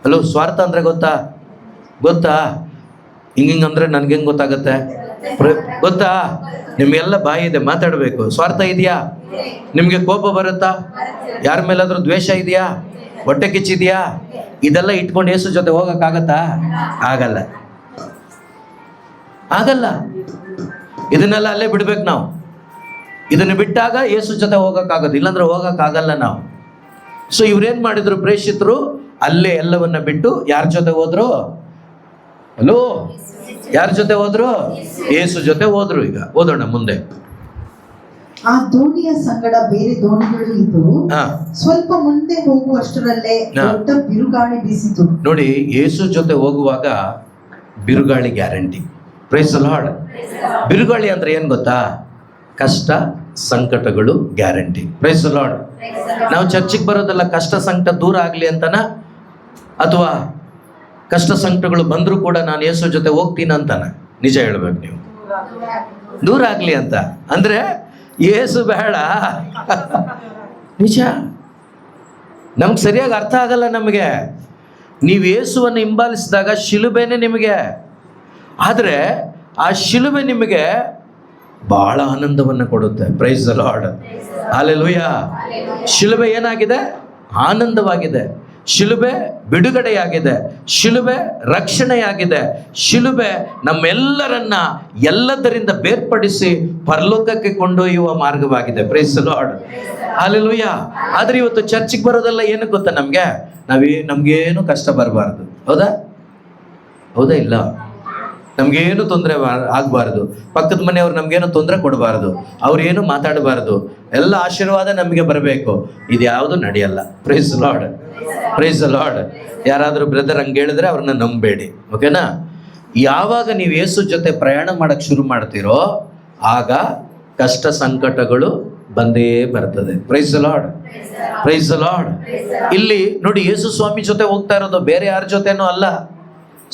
ಹಲೋ, ಸ್ವಾರ್ಥ ಅಂದ್ರೆ ಗೊತ್ತಾ? ಗೊತ್ತಾ? ಹಿಂಗಂದ್ರೆ ನನ್ಗೆ ಹೆಂಗ್ ಗೊತ್ತಾಗತ್ತೆ? ಗೊತ್ತಾ? ನಿಮ್ಗೆಲ್ಲ ಬಾಯಿ ಇದೆ, ಮಾತಾಡಬೇಕು. ಸ್ವಾರ್ಥ ಇದೆಯಾ? ನಿಮ್ಗೆ ಕೋಪ ಬರುತ್ತಾ? ಯಾರ ಮೇಲಾದ್ರೂ ದ್ವೇಷ ಇದೆಯಾ? ಹೊಟ್ಟೆ ಕಿಚ್ಚಿದೆಯಾ? ಇದೆಲ್ಲ ಇಟ್ಕೊಂಡು ಯೇಸು ಜೊತೆ ಹೋಗಕ್ಕಾಗತ್ತಾ? ಆಗಲ್ಲ, ಆಗಲ್ಲ. ಇದನ್ನೆಲ್ಲ ಅಲ್ಲೇ ಬಿಡ್ಬೇಕು ನಾವು. ಇದನ್ನು ಬಿಟ್ಟಾಗ ಯೇಸು ಜೊತೆ ಹೋಗಕ್ಕಾಗೋದು, ಇಲ್ಲಾಂದ್ರೆ ಹೋಗಕ್ಕಾಗಲ್ಲ ನಾವು. ಸೊ ಇವ್ರೇನ್ ಮಾಡಿದ್ರು ಪ್ರೇಷಿತರು? ಅಲ್ಲೇ ಎಲ್ಲವನ್ನ ಬಿಟ್ಟು ಯಾರ ಜೊತೆ ಹೋದ್ರು? ಹಲೋ, ಯಾರ ಜೊತೆ ಹೋದ್ರು? ಯೇಸು ಜೊತೆ ಹೋದ್ರು. ಈಗ ಓದೋಣ ಮುಂದೆ. ಆ ದೋಣಿಯ ಸಂಗಡ ಬೇರೆ ದೋಣಿಗಳು ಇದ್ದವು. ಸ್ವಲ್ಪ ಮುಂದೆ ಹೋಗುವಷ್ಟರಲ್ಲೇ ದೊಡ್ಡ ಬಿರುಗಾಳಿ ಬೀಸಿತು. ನೋಡಿ, ಯೇಸು ಜೊತೆ ಹೋಗುವಾಗ ಬಿರುಗಾಳಿ ಗ್ಯಾರಂಟಿ. Praise the lord. ಬಿರುಗಾಳಿ ಅಂದ್ರೆ ಏನ್ ಗೊತ್ತಾ? ಕಷ್ಟ ಸಂಕಟಗಳು ಗ್ಯಾರಂಟಿ. Praise the lord. ನಾವು ಚರ್ಚಿಗೆ ಬರೋದಲ್ಲ ಕಷ್ಟ ಸಂಕಟ ದೂರ ಆಗ್ಲಿ ಅಂತನ, ಅಥವಾ ಕಷ್ಟ ಸಂಕಟಗಳು ಬಂದರೂ ಕೂಡ ನಾನು ಯೇಸು ಜೊತೆ ಹೋಗ್ತೀನಿ ಅಂತಾನ? ನಿಜ ಹೇಳ್ಬೇಕು ನೀವು, ದೂರ ಆಗ್ಲಿ ಅಂತ. ಅಂದ್ರೆ ಯೇಸು ಬೇಡ. ನಿಜ, ನಮ್ಗೆ ಸರಿಯಾಗಿ ಅರ್ಥ ಆಗಲ್ಲ ನಮಗೆ. ನೀವು ಯೇಸುವನ್ನು ಹಿಂಬಾಲಿಸಿದಾಗ ಶಿಲುಬೆನೇ ನಿಮಗೆ, ಆದರೆ ಆ ಶಿಲುಬೆ ನಿಮಗೆ ಬಹಳ ಆನಂದವನ್ನು ಕೊಡುತ್ತೆ. Praise the lord. ಹಲ್ಲೆಲೂಯಾ. ಶಿಲುಬೆ ಏನಾಗಿದೆ? ಆನಂದವಾಗಿದೆ. ಶಿಲುಬೆ ಬಿಡುಗಡೆಯಾಗಿದೆ. ಶಿಲುಬೆ ರಕ್ಷಣೆಯಾಗಿದೆ. ಶಿಲುಬೆ ನಮ್ಮೆಲ್ಲರನ್ನ ಎಲ್ಲದರಿಂದ ಬೇರ್ಪಡಿಸಿ ಪರಲೋಕಕ್ಕೆ ಕೊಂಡೊಯ್ಯುವ ಮಾರ್ಗವಾಗಿದೆ. Praise the lord. ಹಲ್ಲೆಲೂಯಾ. ಆದ್ರೆ ಇವತ್ತು ಚರ್ಚಿಗೆ ಬರೋದೆಲ್ಲ ಏನಕ್ಕೆ ಗೊತ್ತಾ? ನಮ್ಗೇನು ಕಷ್ಟ ಬರಬಾರ್ದು. ಹೌದಾ? ಹೌದಾ? ಇಲ್ಲ, ನಮ್ಗೇನು ತೊಂದರೆ ಆಗ್ಬಾರ್ದು. ಪಕ್ಕದ ಮನೆಯವ್ರು ನಮ್ಗೇನು ತೊಂದರೆ ಕೊಡಬಾರ್ದು. ಅವ್ರೇನು ಮಾತಾಡಬಾರ್ದು. ಎಲ್ಲ ಆಶೀರ್ವಾದ ನಮಗೆ ಬರಬೇಕು. ಇದ್ಯಾವುದು ನಡೆಯಲ್ಲ. Praise the lord. Praise the lord. ಯಾರಾದರೂ ಬ್ರದರ್ ಹಂಗೆ ಹೇಳಿದ್ರೆ ಅವ್ರನ್ನ ನಂಬೇಡಿ. ಓಕೆನಾ? ಯಾವಾಗ ನೀವು ಯೇಸು ಜೊತೆ ಪ್ರಯಾಣ ಮಾಡಕ್ ಶುರು ಮಾಡ್ತೀರೋ ಆಗ ಕಷ್ಟ ಸಂಕಟಗಳು ಬಂದೇ ಬರ್ತದೆ. Praise the lord. Praise the lord. ಇಲ್ಲಿ ನೋಡಿ, ಯೇಸು ಸ್ವಾಮಿ ಜೊತೆ ಹೋಗ್ತಾ ಇರೋದು, ಬೇರೆ ಯಾರ ಜೊತೆನೂ ಅಲ್ಲ.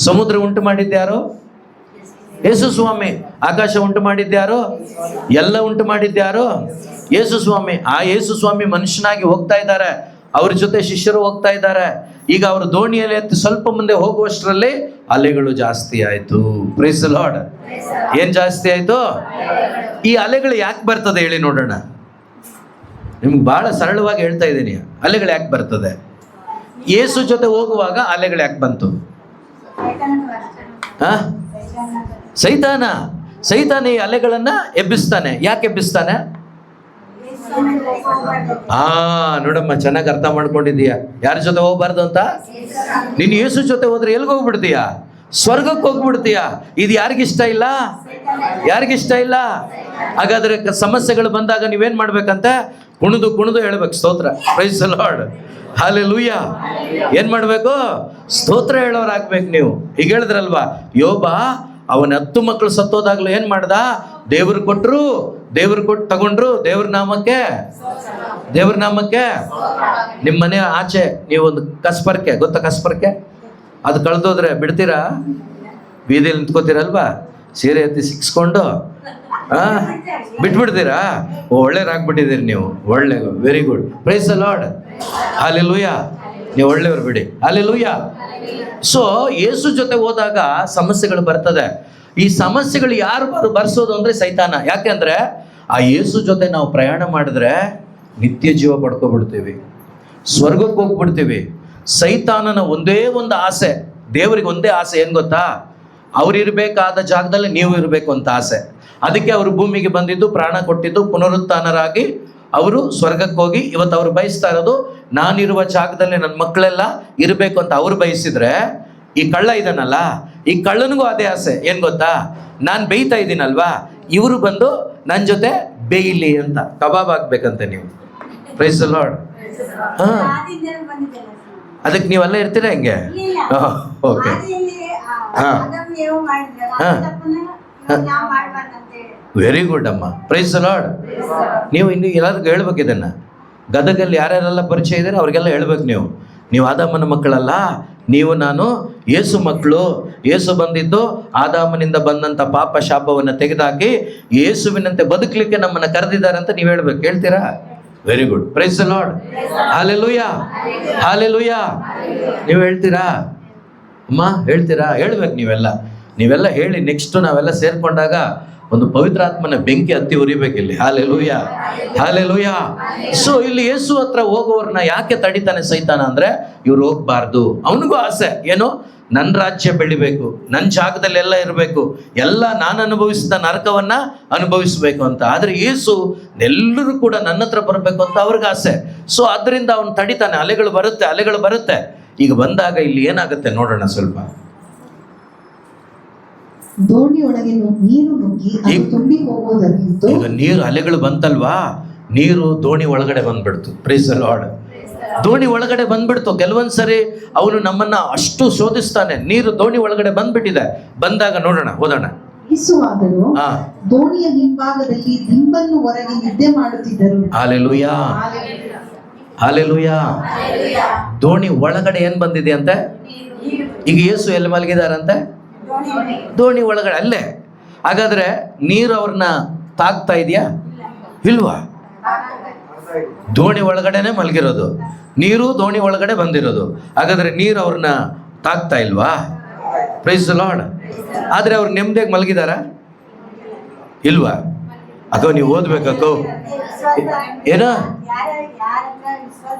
ಸಮುದ್ರ ಉಂಟು ಮಾಡಿದ್ಯಾರು? ಯೇಸು ಸ್ವಾಮಿ. ಆಕಾಶ ಉಂಟು ಮಾಡಿದ್ಯಾರು? ಎಲ್ಲ ಉಂಟು ಮಾಡಿದ್ಯಾರು? ಯೇಸು ಸ್ವಾಮಿ. ಆ ಯೇಸು ಸ್ವಾಮಿ ಮನುಷ್ಯನಾಗಿ ಹೋಗ್ತಾ ಇದ್ದಾರೆ. ಅವ್ರ ಜೊತೆ ಶಿಷ್ಯರು ಹೋಗ್ತಾ ಇದ್ದಾರೆ. ಈಗ ಅವರು ದೋಣಿಯಲ್ಲಿ ಎತ್ತಿ ಸ್ವಲ್ಪ ಮುಂದೆ ಹೋಗುವಷ್ಟರಲ್ಲಿ ಅಲೆಗಳು ಜಾಸ್ತಿ ಆಯ್ತು. Praise the lord. ಏನ್ ಜಾಸ್ತಿ ಆಯ್ತು? ಈ ಅಲೆಗಳು ಯಾಕೆ ಬರ್ತದೆ ಹೇಳಿ ನೋಡೋಣ. ನಿಮ್ಗೆ ಬಹಳ ಸರಳವಾಗಿ ಹೇಳ್ತಾ ಇದ್ದೀನಿ. ಅಲೆಗಳು ಯಾಕೆ ಬರ್ತದೆ? ಯೇಸು ಜೊತೆ ಹೋಗುವಾಗ ಅಲೆಗಳು ಯಾಕೆ ಬಂತು? ಸೈತಾನ ಈ ಅಲೆಗಳನ್ನ ಎಬ್ಬಿಸ್ತಾನೆ. ಯಾಕೆ ಎಬ್ಬಿಸ್ತಾನೆ? ನೋಡಮ್ಮ, ಚೆನ್ನಾಗಿ ಅರ್ಥ ಮಾಡ್ಕೊಂಡಿದೀಯ. ಯಾರ ಜೊತೆ ಹೋಗ್ಬಾರ್ದು ಅಂತ? ನೀನು ಯೇಸು ಜೊತೆ ಹೋದ್ರೆ ಎಲ್ಲಿಗೆ ಹೋಗ್ಬಿಡ್ತೀಯ? ಸ್ವರ್ಗಕ್ಕೆ ಹೋಗ್ಬಿಡ್ತೀಯ. ಇದು ಯಾರಿಗಿಷ್ಟ ಇಲ್ಲ? ಯಾರಿಗಿಷ್ಟ ಇಲ್ಲ? ಹಾಗಾದ್ರೆ ಸಮಸ್ಯೆಗಳು ಬಂದಾಗ ನೀವೇನ್ ಮಾಡ್ಬೇಕಂತೆ? ಕುಣಿದು ಕುಣಿದು ಹೇಳ್ಬೇಕು ಸ್ತೋತ್ರ. Praise the lord. ಹಲ್ಲೆಲೂಯಾ. ಏನ್ ಮಾಡ್ಬೇಕು? ಸ್ತೋತ್ರ ಹೇಳೋರಾಗ್ಬೇಕು ನೀವು. ಈಗ ಹೇಳಿದ್ರಲ್ವಾ, ಯೋಬ ಅವನ 10 ಮಕ್ಕಳು ಸತ್ತೋದಾಗ್ಲೂ ಏನ್ ಮಾಡ್ದ? ದೇವ್ರು ಕೊಟ್ರು, ದೇವ್ರು ಕೊಟ್ಟು ತಗೊಂಡ್ರು. ದೇವ್ರ ನಾಮಕ್ಕೆ. ನಿಮ್ಮ ಮನೆ ಆಚೆ ನೀವೊಂದು ಕಸ್ಪರ್ಕೆ, ಗೊತ್ತಾ ಕಸ್ಪರ್ಕೆ? ಅದು ಕಳೆದೋದ್ರೆ ಬಿಡ್ತೀರಾ? ಬೀದಿಯಲ್ಲಿ ನಿಂತ್ಕೋತೀರಲ್ವಾ, ಸೀರೆ ಎತ್ತಿ ಸಿಕ್ಸ್ಕೊಂಡು ಬಿಟ್ಬಿಡ್ತೀರಾ? ಒಳ್ಳೆಯವ್ರಾಗ್ಬಿಟ್ಟಿದ್ದೀರಿ ನೀವು. ಒಳ್ಳೆ, very good. Praise the lord. Hallelujah. ನೀವು ಒಳ್ಳೆಯವ್ರು ಬಿಡಿ. ಹಲ್ಲೆಲೂಯಾ. ಸೊ ಯೇಸು ಜೊತೆ ಹೋದಾಗ ಸಮಸ್ಯೆಗಳು ಬರ್ತದೆ. ಈ ಸಮಸ್ಯೆಗಳು ಯಾರು ಬರ್ಸೋದು ಅಂದ್ರೆ ಸೈತಾನ. ಯಾಕೆಂದ್ರೆ ಆ ಯೇಸು ಜೊತೆ ನಾವು ಪ್ರಯಾಣ ಮಾಡಿದ್ರೆ ನಿತ್ಯ ಜೀವ ಪಡ್ಕೊಬಿಡ್ತೀವಿ, ಸ್ವರ್ಗಕ್ಕೆ ಹೋಗ್ಬಿಡ್ತೀವಿ. ಸೈತಾನನ ಒಂದೇ ಒಂದು ಆಸೆ, ದೇವರಿಗೆ ಒಂದೇ ಆಸೆ, ಏನ್ ಗೊತ್ತಾ? ಅವ್ರು ಇರಬೇಕಾದ ಜಾಗದಲ್ಲಿ ನೀವು ಇರಬೇಕು ಅಂತ ಆಸೆ. ಅದಕ್ಕೆ ಅವರು ಭೂಮಿಗೆ ಬಂದಿದ್ದು, ಪ್ರಾಣ ಕೊಟ್ಟಿದ್ದು, ಪುನರುತ್ಥಾನರಾಗಿ ಅವರು ಸ್ವರ್ಗಕ್ಕೆ ಹೋಗಿ ಇವತ್ತು ಅವ್ರು ಬಯಸ್ತಾ ಇರೋದು ನಾನಿರುವ ಜಾಗದಲ್ಲಿ ನನ್ನ ಮಕ್ಕಳೆಲ್ಲ ಇರಬೇಕು ಅಂತ ಅವ್ರು ಬಯಸಿದ್ರೆ, ಈ ಕಳ್ಳ ಇದನ್ನಲ್ಲ, ಈ ಕಳ್ಳನಿಗೂ ಅದೇ ಆಸೆ. ಏನ್ ಗೊತ್ತಾ? ನಾನು ಬೇಯ್ತಾ ಇದ್ದೀನಲ್ವಾ, ಇವರು ಬಂದು ನನ್ನ ಜೊತೆ ಬೇಯ್ಲಿ ಅಂತ. ಕಬಾಬ್ ಆಗ್ಬೇಕಂತೆ ನೀವು. Praise the lord. ಅದಕ್ಕೆ ನೀವೆಲ್ಲ ಇರ್ತೀರಾ ಹೆಂಗೆ? ಓಕೆ. ವೆರಿ ಗುಡ್ ಅಮ್ಮ. Praise the lord. ನೀವು ಇನ್ನು ಎಲ್ಲರಿಗೂ ಹೇಳ್ಬೇಕು ಇದನ್ನ. ಗದಗಲ್ಲಿ ಯಾರ್ಯಾರೆಲ್ಲ ಪರಿಚಯ ಇದ್ದಾರೆ ಅವ್ರಿಗೆಲ್ಲ ಹೇಳ್ಬೇಕು ನೀವು ಆದಾಮನ ಮಕ್ಕಳಲ್ಲ, ನೀವು ನಾನು ಯೇಸು ಮಕ್ಕಳು. ಯೇಸು ಬಂದಿದ್ದು ಆದಾಮನಿಂದ ಬಂದಂಥ ಪಾಪ ಶಾಪವನ್ನು ತೆಗೆದುಹಾಕಿ ಯೇಸುವಿನಂತೆ ಬದುಕಲಿಕ್ಕೆ ನಮ್ಮನ್ನು ಕರೆದಿದ್ದಾರೆ ಅಂತ ನೀವು ಹೇಳ್ಬೇಕು. ಹೇಳ್ತೀರಾ? Very good. Praise the lord. Hallelujah. Hallelujah. ನೀವು ಹೇಳ್ತೀರಾ? ಅಮ್ಮ ಹೇಳ್ತೀರಾ? ಹೇಳ್ಬೇಕು ನೀವೆಲ್ಲ ಹೇಳಿ. ನೆಕ್ಸ್ಟ್ ನಾವೆಲ್ಲ ಸೇರ್ಕೊಂಡಾಗ ಒಂದು ಪವಿತ್ರಾತ್ಮನ ಬೆಂಕಿ ಹತ್ತಿ ಉರಿಬೇಕಿಲ್ಲಿ. Hallelujah, hallelujah. ಸೊ ಇಲ್ಲಿ ಯೇಸು ಹತ್ರ ಹೋಗೋರ್ನ ಯಾಕೆ ತಡಿತಾನೆ ಸೈತಾನ ಅಂದ್ರೆ, ಇವ್ರು ಹೋಗ್ಬಾರ್ದು. ಅವನಿಗೂ ಆಸೆ ಏನು, ನನ್ನ ರಾಜ್ಯ ಬೆಳಿಬೇಕು, ನನ್ನ ಜಾಗದಲ್ಲಿ ಎಲ್ಲ ಇರಬೇಕು, ಎಲ್ಲ ನಾನು ಅನುಭವಿಸಿದ ನರಕವನ್ನ ಅನುಭವಿಸ್ಬೇಕು ಅಂತ. ಆದ್ರೆ ಯೇಸು ಎಲ್ಲರೂ ಕೂಡ ನನ್ನ ಹತ್ರ ಬರಬೇಕು ಅಂತ ಅವ್ರಿಗೆ ಆಸೆ. ಸೊ ಅದರಿಂದ ಅವನು ತಡಿತಾನೆ. ಅಲೆಗಳು ಬರುತ್ತೆ. ಈಗ ಬಂದಾಗ ಇಲ್ಲಿ ಏನಾಗುತ್ತೆ ನೋಡೋಣ ಸ್ವಲ್ಪ. ದೋಣಿಯೊಳಗೆ ನೀರು ನುಗ್ಗಿ ಅದು ತುಂಬಿ ಹೋಗೋದಲ್ಲಿತ್ತು. ಈಗ ನೀರು ಅಲೆಗಳು ಬಂತಲ್ವಾ, ನೀರು ದೋಣಿ ಒಳಗಡೆ ಬಂದ್ಬಿಡ್ತು. Praise the lord. ದೋಣಿ ಒಳಗಡೆ ಬಂದ್ಬಿಡ್ತು. ಕೆಲವೊಂದ್ಸರಿ ಅವನು ನಮ್ಮನ್ನ ಅಷ್ಟು ಶೋಧಿಸ್ತಾನೆ. ನೀರು ದೋಣಿ ಒಳಗಡೆ ಬಂದ್ಬಿಟ್ಟಿದೆ. ಬಂದಾಗ ನೋಡೋಣ, ಓದೋಣ. ಯೇಸುವಾದರೂ ದೋಣಿಯ ಹಿಂಭಾಗದಲ್ಲಿ ದಿಂಬನ್ನು ಹೊರಗೆ ನಿದ್ದೆ ಮಾಡುತ್ತಿದ್ದರು. Hallelujah, hallelujah. ದೋಣಿ ಒಳಗಡೆ ಏನ್ ಬಂದಿದೆ ಅಂತೆ? ಈಗ ಯೇಸು ಎಲ್ಲಿ ಮಲಗಿದಾರಂತೆ? ದೋಣಿ ಒಳಗಡೆ, ಅಲ್ಲೇ. ಹಾಗಾದ್ರೆ ನೀರು ಅವ್ರನ್ನ ತಾಗ್ತಾ ಇದೆಯಾ ಇಲ್ವಾ? ದೋಣಿ ಒಳಗಡೆನೆ ಮಲಗಿರೋದು, ನೀರು ದೋಣಿ ಒಳಗಡೆ ಬಂದಿರೋದು. ಹಾಗಾದ್ರೆ ನೀರು ಅವ್ರನ್ನ ತಾಗ್ತಾ ಇಲ್ವಾ? Praise the lord. ಆದ್ರೆ ಅವ್ರು ನೆಮ್ಮದಿಯಾಗಿ ಮಲಗಿದಾರ ಇಲ್ವಾ? ಅಥವಾ ನೀವು ಓದ್ಬೇಕೋ ಏನೋ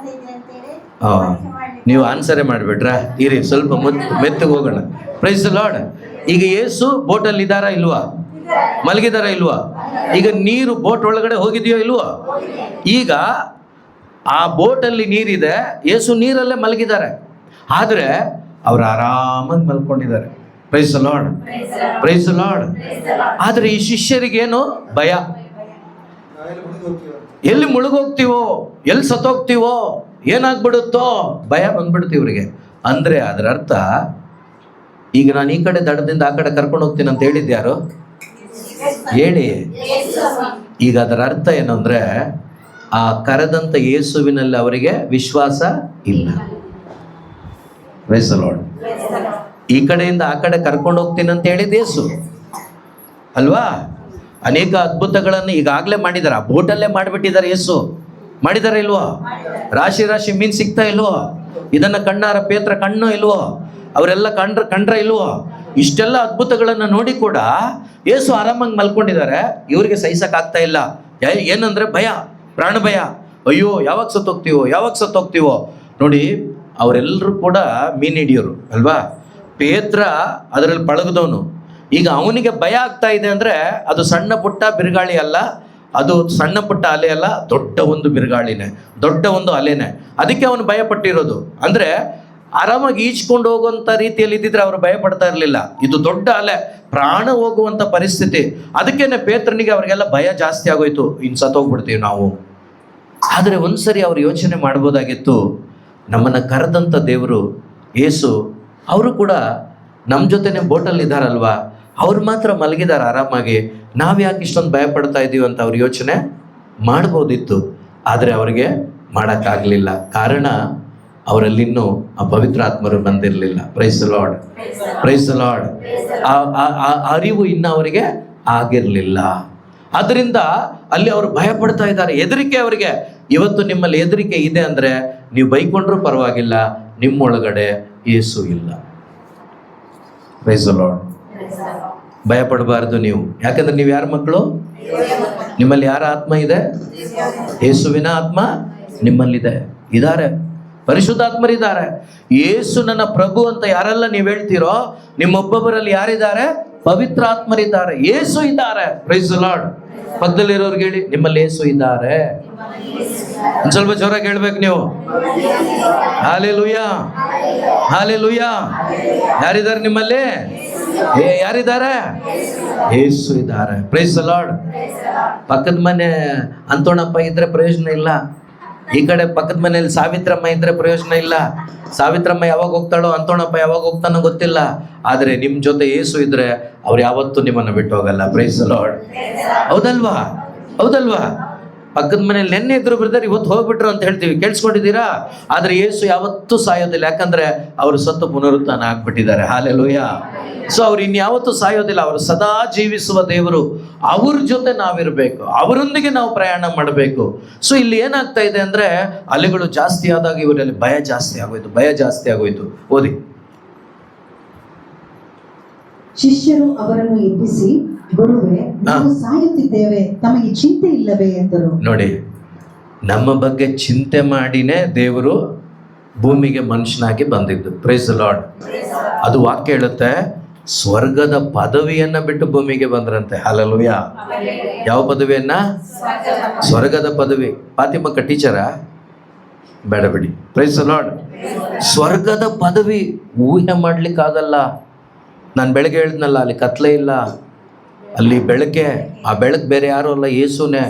ನೀವು ಆನ್ಸರೇ ಮಾಡಿಬಿಟ್ರಾ? ಇರಿ ಸ್ವಲ್ಪ ಮೆತ್ತಗೆ ಹೋಗೋಣ. Praise the lord. ಈಗ ಯೇಸು ಬೋಟಲ್ಲಿ ಇದ್ದಾರಾ ಇಲ್ವಾ? ಮಲಗಿದಾರ ಇಲ್ವಾ? ಈಗ ನೀರು ಬೋಟ್ ಒಳಗಡೆ ಹೋಗಿದೆಯೋ ಇಲ್ವಾ? ಈಗ ಆ ಬೋಟಲ್ಲಿ ನೀರಿದೆ, ಯೇಸು ನೀರಲ್ಲೇ ಮಲಗಿದ್ದಾರೆ. ಆದ್ರೆ ಅವ್ರು ಆರಾಮಾಗಿ ಮಲ್ಕೊಂಡಿದ್ದಾರೆ. Praise the lord, praise the lord. ಆದ್ರೆ ಈ ಶಿಷ್ಯರಿಗೇನು ಭಯ. ಎಲ್ಲಿ ಮುಳುಗೋಗ್ತೀವೋ, ಎಲ್ಲಿ ಸತ್ತೋಗ್ತೀವೋ, ಏನಾಗ್ಬಿಡುತ್ತೋ ಭಯ ಬಂದ್ಬಿಡುತ್ತೆ ಇವ್ರಿಗೆ. ಅಂದ್ರೆ ಅದರ ಅರ್ಥ, ಈಗ ನಾನು ಈ ಕಡೆ ದಡದಿಂದ ಆ ಕಡೆ ಕರ್ಕೊಂಡು ಹೋಗ್ತೀನಿ ಅಂತ ಹೇಳಿದ್ಯಾರು? ಹೇಳಿ. ಈಗ ಅದರ ಅರ್ಥ ಏನು ಅಂದ್ರೆ, ಆ ಕರೆದಂತ ಯೇಸುವಿನಲ್ಲಿ ಅವರಿಗೆ ವಿಶ್ವಾಸ ಇಲ್ಲ. Praise the lord. ಈ ಕಡೆಯಿಂದ ಆ ಕಡೆ ಕರ್ಕೊಂಡು ಹೋಗ್ತೀನಿ ಅಂತ ಹೇಳಿದ ಯೇಸು ಅಲ್ವಾ? ಅನೇಕ ಅದ್ಭುತಗಳನ್ನು ಈಗಾಗಲೇ ಮಾಡಿದ್ದಾರೆ. ಆ ಬೋಟಲ್ಲೇ ಮಾಡಿಬಿಟ್ಟಿದ್ದಾರೆ. ಯೇಸು ಮಾಡಿದಾರೆ ಇಲ್ವೋ? ರಾಶಿ ಮೀನ್ ಸಿಗ್ತಾ ಇಲ್ವೋ? ಇದನ್ನ ಕಣ್ಣಾರ ಪೇತ್ರ ಕಣ್ಣು ಇಲ್ವೋ? ಅವರೆಲ್ಲ ಕಂಡ್ರ ಇಲ್ವೋ? ಇಷ್ಟೆಲ್ಲ ಅದ್ಭುತಗಳನ್ನು ನೋಡಿ ಕೂಡ ಯೇಸು ಆರಾಮಾಗಿ ಮಲ್ಕೊಂಡಿದ್ದಾರೆ. ಇವ್ರಿಗೆ ಸಹಿಸಕ್ ಆಗ್ತಾ ಇಲ್ಲ. ಏನಂದ್ರೆ ಭಯ, ಪ್ರಾಣ ಭಯ. ಅಯ್ಯೋ ಯಾವಾಗ ಸತ್ತೋಗ್ತೀವೋ. ನೋಡಿ, ಅವರೆಲ್ಲರೂ ಕೂಡ ಮೀನ್ ಹಿಡಿಯೋರು ಅಲ್ವಾ? ಪೇತ್ರ ಅದರಲ್ಲಿ ಪಳಗದವನು. ಈಗ ಅವನಿಗೆ ಭಯ ಆಗ್ತಾ ಇದೆ ಅಂದ್ರೆ ಅದು ಸಣ್ಣ ಪುಟ್ಟ ಬಿರುಗಾಳಿ ಅಲ್ಲ, ಅದು ಸಣ್ಣ ಪುಟ್ಟ ಅಲೆ ಅಲ್ಲ, ದೊಡ್ಡ ಒಂದು ಬಿರುಗಾಳಿನೇ, ದೊಡ್ಡ ಒಂದು ಅಲೆನೇ. ಅದಕ್ಕೆ ಅವನು ಭಯ ಪಟ್ಟಿರೋದು. ಅಂದ್ರೆ ಆರಾಮಾಗಿ ಈಜ್ಕೊಂಡು ಹೋಗುವಂತ ರೀತಿಯಲ್ಲಿ ಇದ್ದಿದ್ರೆ ಅವರು ಭಯ ಪಡ್ತಾ ಇರಲಿಲ್ಲ. ಇದು ದೊಡ್ಡ ಅಲೆ, ಪ್ರಾಣ ಹೋಗುವಂತ ಪರಿಸ್ಥಿತಿ. ಅದಕ್ಕೇನೆ ಪೇತ್ರನಿಗೆ ಅವ್ರಿಗೆಲ್ಲ ಭಯ ಜಾಸ್ತಿ ಆಗೋಯ್ತು, ಇನ್ನು ಸತ್ತೋಗ್ಬಿಡ್ತೀವಿ ನಾವು. ಆದರೆ ಒಂದ್ಸರಿ ಅವ್ರು ಯೋಚನೆ ಮಾಡ್ಬೋದಾಗಿತ್ತು, ನಮ್ಮನ್ನ ಕರೆದಂತ ದೇವರು ಯೇಸು ಅವರು ಕೂಡ ನಮ್ಮ ಜೊತೆನೆ ಬೋಟಲ್ಲಿ ಇದ್ದಾರಲ್ವಾ, ಅವ್ರು ಮಾತ್ರ ಮಲಗಿದ್ದಾರೆ ಆರಾಮಾಗಿ, ನಾವು ಯಾಕೆ ಇಷ್ಟೊಂದು ಭಯ ಪಡ್ತಾ ಇದ್ದೀವಿ ಅಂತ ಅವ್ರು ಯೋಚನೆ ಮಾಡ್ಬೋದಿತ್ತು. ಆದರೆ ಅವ್ರಿಗೆ ಮಾಡೋಕ್ಕಾಗಲಿಲ್ಲ. ಕಾರಣ ಅವರಲ್ಲಿನ್ನೂ ಆ ಪವಿತ್ರಾತ್ಮರು ಬಂದಿರಲಿಲ್ಲ. Praise the lord, praise the lord. ಆ ಅರಿವು ಇನ್ನು ಅವರಿಗೆ ಆಗಿರಲಿಲ್ಲ. ಅದರಿಂದ ಅಲ್ಲಿ ಅವರು ಭಯ ಪಡ್ತಾ ಇದ್ದಾರೆ, ಹೆದರಿಕೆ ಅವರಿಗೆ. ಇವತ್ತು ನಿಮ್ಮಲ್ಲಿ ಹೆದರಿಕೆ ಇದೆ ಅಂದ್ರೆ ನೀವು ಬೈಕೊಂಡ್ರೂ ಪರವಾಗಿಲ್ಲ, ನಿಮ್ಮೊಳಗಡೆ ಯೇಸು ಇಲ್ಲ. Praise the lord. ಭಯ ಪಡಬಾರ್ದು ನೀವು. ಯಾಕಂದ್ರೆ ನೀವು ಯಾರ ಮಕ್ಕಳು? ನಿಮ್ಮಲ್ಲಿ ಯಾರ ಆತ್ಮ ಇದೆ? ಯೇಸುವಿನ ಆತ್ಮ ನಿಮ್ಮಲ್ಲಿದೆ. ಇದ್ದಾರೆ, ಪರಿಶುದ್ಧಾತ್ಮರಿದ್ದಾರೆ. ಯೇಸು ನನ್ನ ಪ್ರಭು ಅಂತ ಯಾರೆಲ್ಲ ನೀವು ಹೇಳ್ತೀರೋ, ನಿಮ್ಮೊಬ್ಬೊಬ್ಬರಲ್ಲಿ ಯಾರಿದ್ದಾರೆ? ಪವಿತ್ರಾತ್ಮರಿದ್ದಾರೆ, ಯೇಸು ಇದ್ದಾರೆ. Praise the lord. ಪಕ್ಕದಲ್ಲಿರೋರ್ಗೆ ಹೇಳಿ, ನಿಮ್ಮಲ್ಲಿ ಯೇಸು ಇದ್ದಾರೆ. ಒಂದ್ ಸ್ವಲ್ಪ ಜೋರಾಗಿ ಹೇಳ್ಬೇಕು ನೀವು. Hallelujah, hallelujah. ಯಾರಿದ್ದಾರೆ ನಿಮ್ಮಲ್ಲಿ? ಯಾರಿದ್ದಾರೆ? ಯೇಸು ಇದ್ದಾರೆ. Praise the lord. ಪಕ್ಕದ ಮನೆ ಅಂತೋಣಪ್ಪ ಇದ್ರೆ ಪ್ರಯೋಜನ ಇಲ್ಲ. ಈ ಕಡೆ ಪಕ್ಕದ ಮನೆಯಲ್ಲಿ ಸಾವಿತ್ರಮ್ಮ ಇದ್ರೆ ಪ್ರಯೋಜನ ಇಲ್ಲ. ಸಾವಿತ್ರಮ್ಮ ಯಾವಾಗ ಹೋಗ್ತಾಳೋ, ಅಂತೋಣಪ್ಪ ಯಾವಾಗ ಹೋಗ್ತಾನೋ ಗೊತ್ತಿಲ್ಲ. ಆದ್ರೆ ನಿಮ್ ಜೊತೆ ಯೇಸು ಇದ್ರೆ ಅವ್ರು ಯಾವತ್ತೂ ನಿಮ್ಮನ್ನ ಬಿಟ್ಟು ಹೋಗಲ್ಲ. Praise the lord. ಹೌದಲ್ವಾ? ಹೌದಲ್ವಾ? ಪಕ್ಕದ ಮನೇಲಿ ನೆನ್ನೆ ಇದ್ರು ಬ್ರದರ್, ಇವತ್ತು ಹೋಗ್ಬಿಟ್ರು ಅಂತ ಹೇಳ್ತೀವಿ, ಕೇಳಿಸ್ಕೊಂಡಿದ್ದೀರಾ? ಆದ್ರೆ ಯೇಸು ಯಾವತ್ತೂ ಸಾಯೋದಿಲ್ಲ. ಯಾಕಂದ್ರೆ ಅವರು ಸತ್ತು ಪುನರುತ್ಥಾನ ಆಗ್ಬಿಟ್ಟಿದ್ದಾರೆ. ಹಾಲೆಲೂಯಾ. ಸೊ ಅವ್ರು ಇನ್ಯಾವತ್ತೂ ಸಾಯೋದಿಲ್ಲ. ಅವರು ಸದಾ ಜೀವಿಸುವ ದೇವರು. ಅವ್ರ ಜೊತೆ ನಾವಿರ್ಬೇಕು, ಅವರೊಂದಿಗೆ ನಾವು ಪ್ರಯಾಣ ಮಾಡಬೇಕು. ಸೊ ಇಲ್ಲಿ ಏನಾಗ್ತಾ ಇದೆ ಅಂದ್ರೆ, ಅಲೆಗಳು ಜಾಸ್ತಿ ಆದಾಗ ಇವರಲ್ಲಿ ಭಯ ಜಾಸ್ತಿ ಆಗೋಯ್ತು. ಓದಿ. ಶಿಷ್ಯರು ಅವರನ್ನು ಎಬ್ಬಿಸಿ, ಗುರುವೇ, ನಾವು ಸಾಯುತ್ತಿದ್ದೇವೆ, ತಮಗೆ ಚಿಂತೆ ಇಲ್ಲವೇ ಎಂದರು. ನೋಡಿ, ನಮ್ಮ ಬಗ್ಗೆ ಚಿಂತೆ ಮಾಡಿನೇ ದೇವರು ಭೂಮಿಗೆ ಮನುಷ್ಯನಾಗಿ ಬಂದಿದ್ದು. Praise the lord. ಅದು ವಾಕ್ಯ ಹೇಳುತ್ತೆ, ಸ್ವರ್ಗದ ಪದವಿಯನ್ನ ಬಿಟ್ಟು ಭೂಮಿಗೆ ಬಂದ್ರಂತೆ. ಹಲ್ಲೆಲೂಯಾ. ಯಾವ ಪದವಿಯನ್ನ? ಸ್ವರ್ಗದ ಪದವಿ. ಫಾತಿಮಕ್ಕ ಟೀಚರಾ? ಬೇಡ ಬಿಡಿ. Praise the lord. ಸ್ವರ್ಗದ ಪದವಿ ಊಹೆ ಮಾಡ್ಲಿಕ್ಕಾಗಲ್ಲ. ನಾನು ಬೆಳಗ್ಗೆ ಹೇಳಿದ್ನಲ್ಲ, ಅಲ್ಲಿ ಕತ್ಲೆ ಇಲ್ಲ, ಅಲ್ಲಿ ಬೆಳಕೆ. ಆ ಬೆಳಕು ಬೇರೆ ಯಾರು ಅಲ್ಲ, ಯೇಸುನೇ.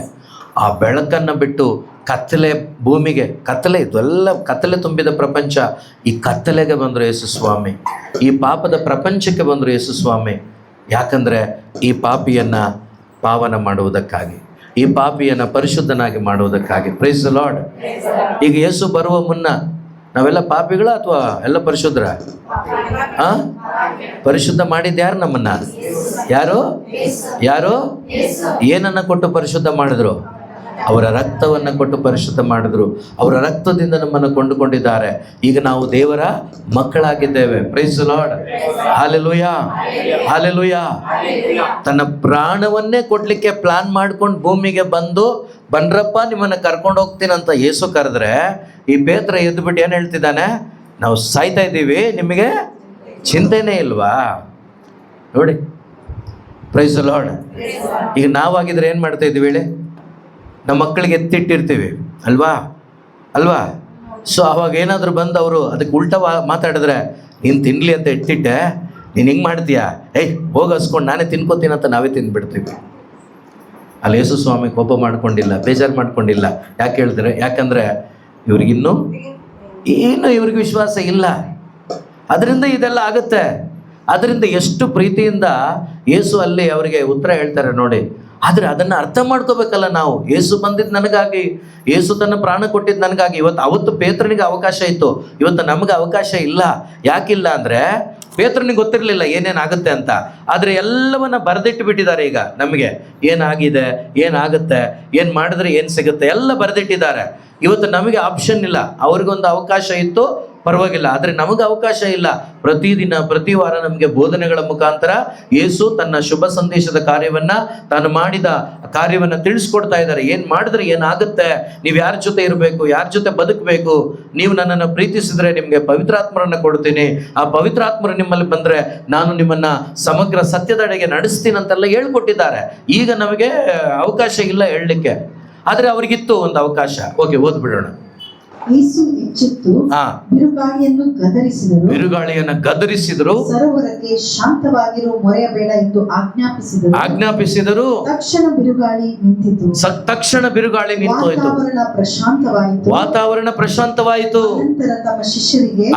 ಆ ಬೆಳಕನ್ನು ಬಿಟ್ಟು ಕತ್ತಲೆ ಭೂಮಿಗೆ, ಕತ್ತಲೆ ಇದೆಲ್ಲ ಕತ್ತಲೆ ತುಂಬಿದ ಪ್ರಪಂಚ, ಈ ಕತ್ತಲೆಗೆ ಬಂದರು ಯೇಸು ಸ್ವಾಮಿ. ಈ ಪಾಪದ ಪ್ರಪಂಚಕ್ಕೆ ಬಂದರು ಯೇಸು ಸ್ವಾಮಿ. ಯಾಕಂದರೆ ಈ ಪಾಪಿಯನ್ನು ಪಾವನ ಮಾಡುವುದಕ್ಕಾಗಿ, ಈ ಪಾಪಿಯನ್ನು ಪರಿಶುದ್ಧನಾಗಿ ಮಾಡುವುದಕ್ಕಾಗಿ. Praise the lord. ಈಗ ಯೇಸು ಬರುವ ಮುನ್ನ ನಾವೆಲ್ಲ ಪಾಪಿಗಳ ಅಥವಾ ಎಲ್ಲ ಪರಿಶುದ್ಧರ? ಪರಿಶುದ್ಧ ಮಾಡಿದ್ದು ಯಾರು ನಮ್ಮನ್ನ? ಯಾರು ಯಾರು ಏನನ್ನ ಕೊಟ್ಟು ಪರಿಶುದ್ಧ ಮಾಡಿದ್ರು? ಅವರ ರಕ್ತವನ್ನು ಕೊಟ್ಟು ಪರಿಶುದ್ಧ ಮಾಡಿದ್ರು. ಅವರ ರಕ್ತದಿಂದ ನಮ್ಮನ್ನು ಕೊಂಡುಕೊಂಡಿದ್ದಾರೆ. ಈಗ ನಾವು ದೇವರ ಮಕ್ಕಳಾಗಿದ್ದೇವೆ. Praise the lord. Hallelujah, hallelujah. ತನ್ನ ಪ್ರಾಣವನ್ನೇ ಕೊಡ್ಲಿಕ್ಕೆ ಪ್ಲಾನ್ ಮಾಡ್ಕೊಂಡು ಭೂಮಿಗೆ ಬಂದ್ರಪ್ಪ ನಿಮ್ಮನ್ನು ಕರ್ಕೊಂಡು ಹೋಗ್ತೀನಂತ ಯೇಸು ಕರೆದ್ರೆ, ಈ ಪೇತ್ರ ಎದ್ದುಬಿಟ್ಟು ಏನು ಹೇಳ್ತಿದ್ದಾನೆ? ನಾವು ಸಾಯ್ತಾ ಇದ್ದೀವಿ, ನಿಮಗೆ ಚಿಂತೆನೇ ಇಲ್ವಾ? ನೋಡಿ, ಪ್ರೈಸ್ ದಿ ಲಾರ್ಡ್. ಈಗ ನಾವಾಗಿದ್ರೆ ಏನು ಮಾಡ್ತಾ ಇದ್ದೀವಿ ಹೇಳಿ? ನಮ್ಮ ಮಕ್ಕಳಿಗೆ ಎತ್ತಿಟ್ಟಿರ್ತೀವಿ ಅಲ್ವಾ? ಸೊ ಅವಾಗ ಏನಾದರೂ ಬಂದು ಅವರು ಅದಕ್ಕೆ ಉಲ್ಟ ಮಾತಾಡಿದ್ರೆ, ನೀನು ತಿನ್ನಲಿ ಅಂತ ಎತ್ತಿಟ್ಟೆ, ನೀನು ಹಿಂಗೆ ಮಾಡ್ತೀಯಾ, ಹೋಗಿ ಹಸ್ಕೊಂಡು ನಾನೇ ತಿನ್ಕೋತೀನಿ ಅಂತ ನಾವೇ ತಿಂದ್ಬಿಡ್ತೀವಿ. ಅಲ್ಲಿ ಯೇಸು ಸ್ವಾಮಿ ಕೋಪ ಮಾಡ್ಕೊಂಡಿಲ್ಲ, ಬೇಜಾರು ಮಾಡ್ಕೊಂಡಿಲ್ಲ. ಯಾಕೆ ಹೇಳಿದ್ರೆ, ಯಾಕಂದರೆ ಇವ್ರಿಗಿನ್ನೂ ಇವ್ರಿಗೆ ವಿಶ್ವಾಸ ಇಲ್ಲ. ಅದರಿಂದ ಇದೆಲ್ಲ ಆಗುತ್ತೆ. ಅದರಿಂದ ಎಷ್ಟು ಪ್ರೀತಿಯಿಂದ ಯೇಸು ಅಲ್ಲಿ ಅವರಿಗೆ ಉತ್ತರ ಹೇಳ್ತಾರೆ ನೋಡಿ. ಆದರೆ ಅದನ್ನು ಅರ್ಥ ಮಾಡ್ಕೋಬೇಕಲ್ಲ ನಾವು. ಯೇಸು ಬಂದಿದ್ದು ನನಗಾಗಿ, ಯೇಸು ತನ್ನ ಪ್ರಾಣ ಕೊಟ್ಟಿದ್ದು ನನಗಾಗಿ. ಅವತ್ತು ಪೇತ್ರನಿಗೆ ಅವಕಾಶ ಇತ್ತು, ಇವತ್ತು ನಮಗೆ ಅವಕಾಶ ಇಲ್ಲ. ಯಾಕಿಲ್ಲ ಅಂದರೆ ಪೇತ್ರನಿಗೆ ಗೊತ್ತಿರಲಿಲ್ಲ ಏನೇನಾಗುತ್ತೆ ಅಂತ. ಆದರೆ ಎಲ್ಲವನ್ನ ಬರೆದಿಟ್ಟು ಬಿಟ್ಟಿದ್ದಾರೆ. ಈಗ ನಮಗೆ ಏನಾಗಿದೆ, ಏನಾಗುತ್ತೆ, ಏನು ಮಾಡಿದ್ರೆ ಏನು ಸಿಗುತ್ತೆ ಎಲ್ಲ ಬರೆದಿಟ್ಟಿದ್ದಾರೆ. ಇವತ್ತು ನಮಗೆ ಆಪ್ಷನ್ ಇಲ್ಲ. ಅವ್ರಿಗೊಂದು ಅವಕಾಶ ಇತ್ತು, ಪರವಾಗಿಲ್ಲ. ಆದರೆ ನಮಗೆ ಅವಕಾಶ ಇಲ್ಲ. ಪ್ರತಿದಿನ ಪ್ರತಿ ವಾರ ನಮಗೆ ಬೋಧನೆಗಳ ಮುಖಾಂತರ ಯೇಸು ತನ್ನ ಶುಭ ಸಂದೇಶದ ಕಾರ್ಯವನ್ನು, ತಾನು ಮಾಡಿದ ಕಾರ್ಯವನ್ನು ತಿಳಿಸ್ಕೊಡ್ತಾ ಇದ್ದಾರೆ. ಏನು ಮಾಡಿದ್ರೆ ಏನಾಗುತ್ತೆ, ನೀವು ಯಾರ ಜೊತೆ ಇರಬೇಕು, ಯಾರ ಜೊತೆ ಬದುಕಬೇಕು, ನೀವು ನನ್ನನ್ನು ಪ್ರೀತಿಸಿದ್ರೆ ನಿಮಗೆ ಪವಿತ್ರಾತ್ಮರನ್ನು ಕೊಡ್ತೀನಿ, ಆ ಪವಿತ್ರಾತ್ಮರು ನಿಮ್ಮಲ್ಲಿ ಬಂದರೆ ನಾನು ನಿಮ್ಮನ್ನು ಸಮಗ್ರ ಸತ್ಯದೆಡೆಗೆ ನಡೆಸ್ತೀನಿ ಅಂತೆಲ್ಲ ಹೇಳ್ಕೊಟ್ಟಿದ್ದಾರೆ. ಈಗ ನಮಗೆ ಅವಕಾಶ ಇಲ್ಲ ಹೇಳಲಿಕ್ಕೆ. ಆದರೆ ಅವ್ರಿಗಿತ್ತು ಒಂದು ಅವಕಾಶ. ಓಕೆ, ಓದ್ಬಿಡೋಣ. ಯೇಸು ಎಚ್ಚೆತ್ತು ಬಿರುಗಾಳಿಯನ್ನು ಗದರಿಸಿದರು. ಸರೋವರಕ್ಕೆ ಶಾಂತವಾಗಿರು, ಮೊರೆಯಬೇಡ ಎಂದು ಆಜ್ಞಾಪಿಸಿದರು. ತಕ್ಷಣ ಬಿರುಗಾಳಿ ನಿಂತೋಯ್ತು. ವಾತಾವರಣ ಪ್ರಶಾಂತವಾಯಿತು.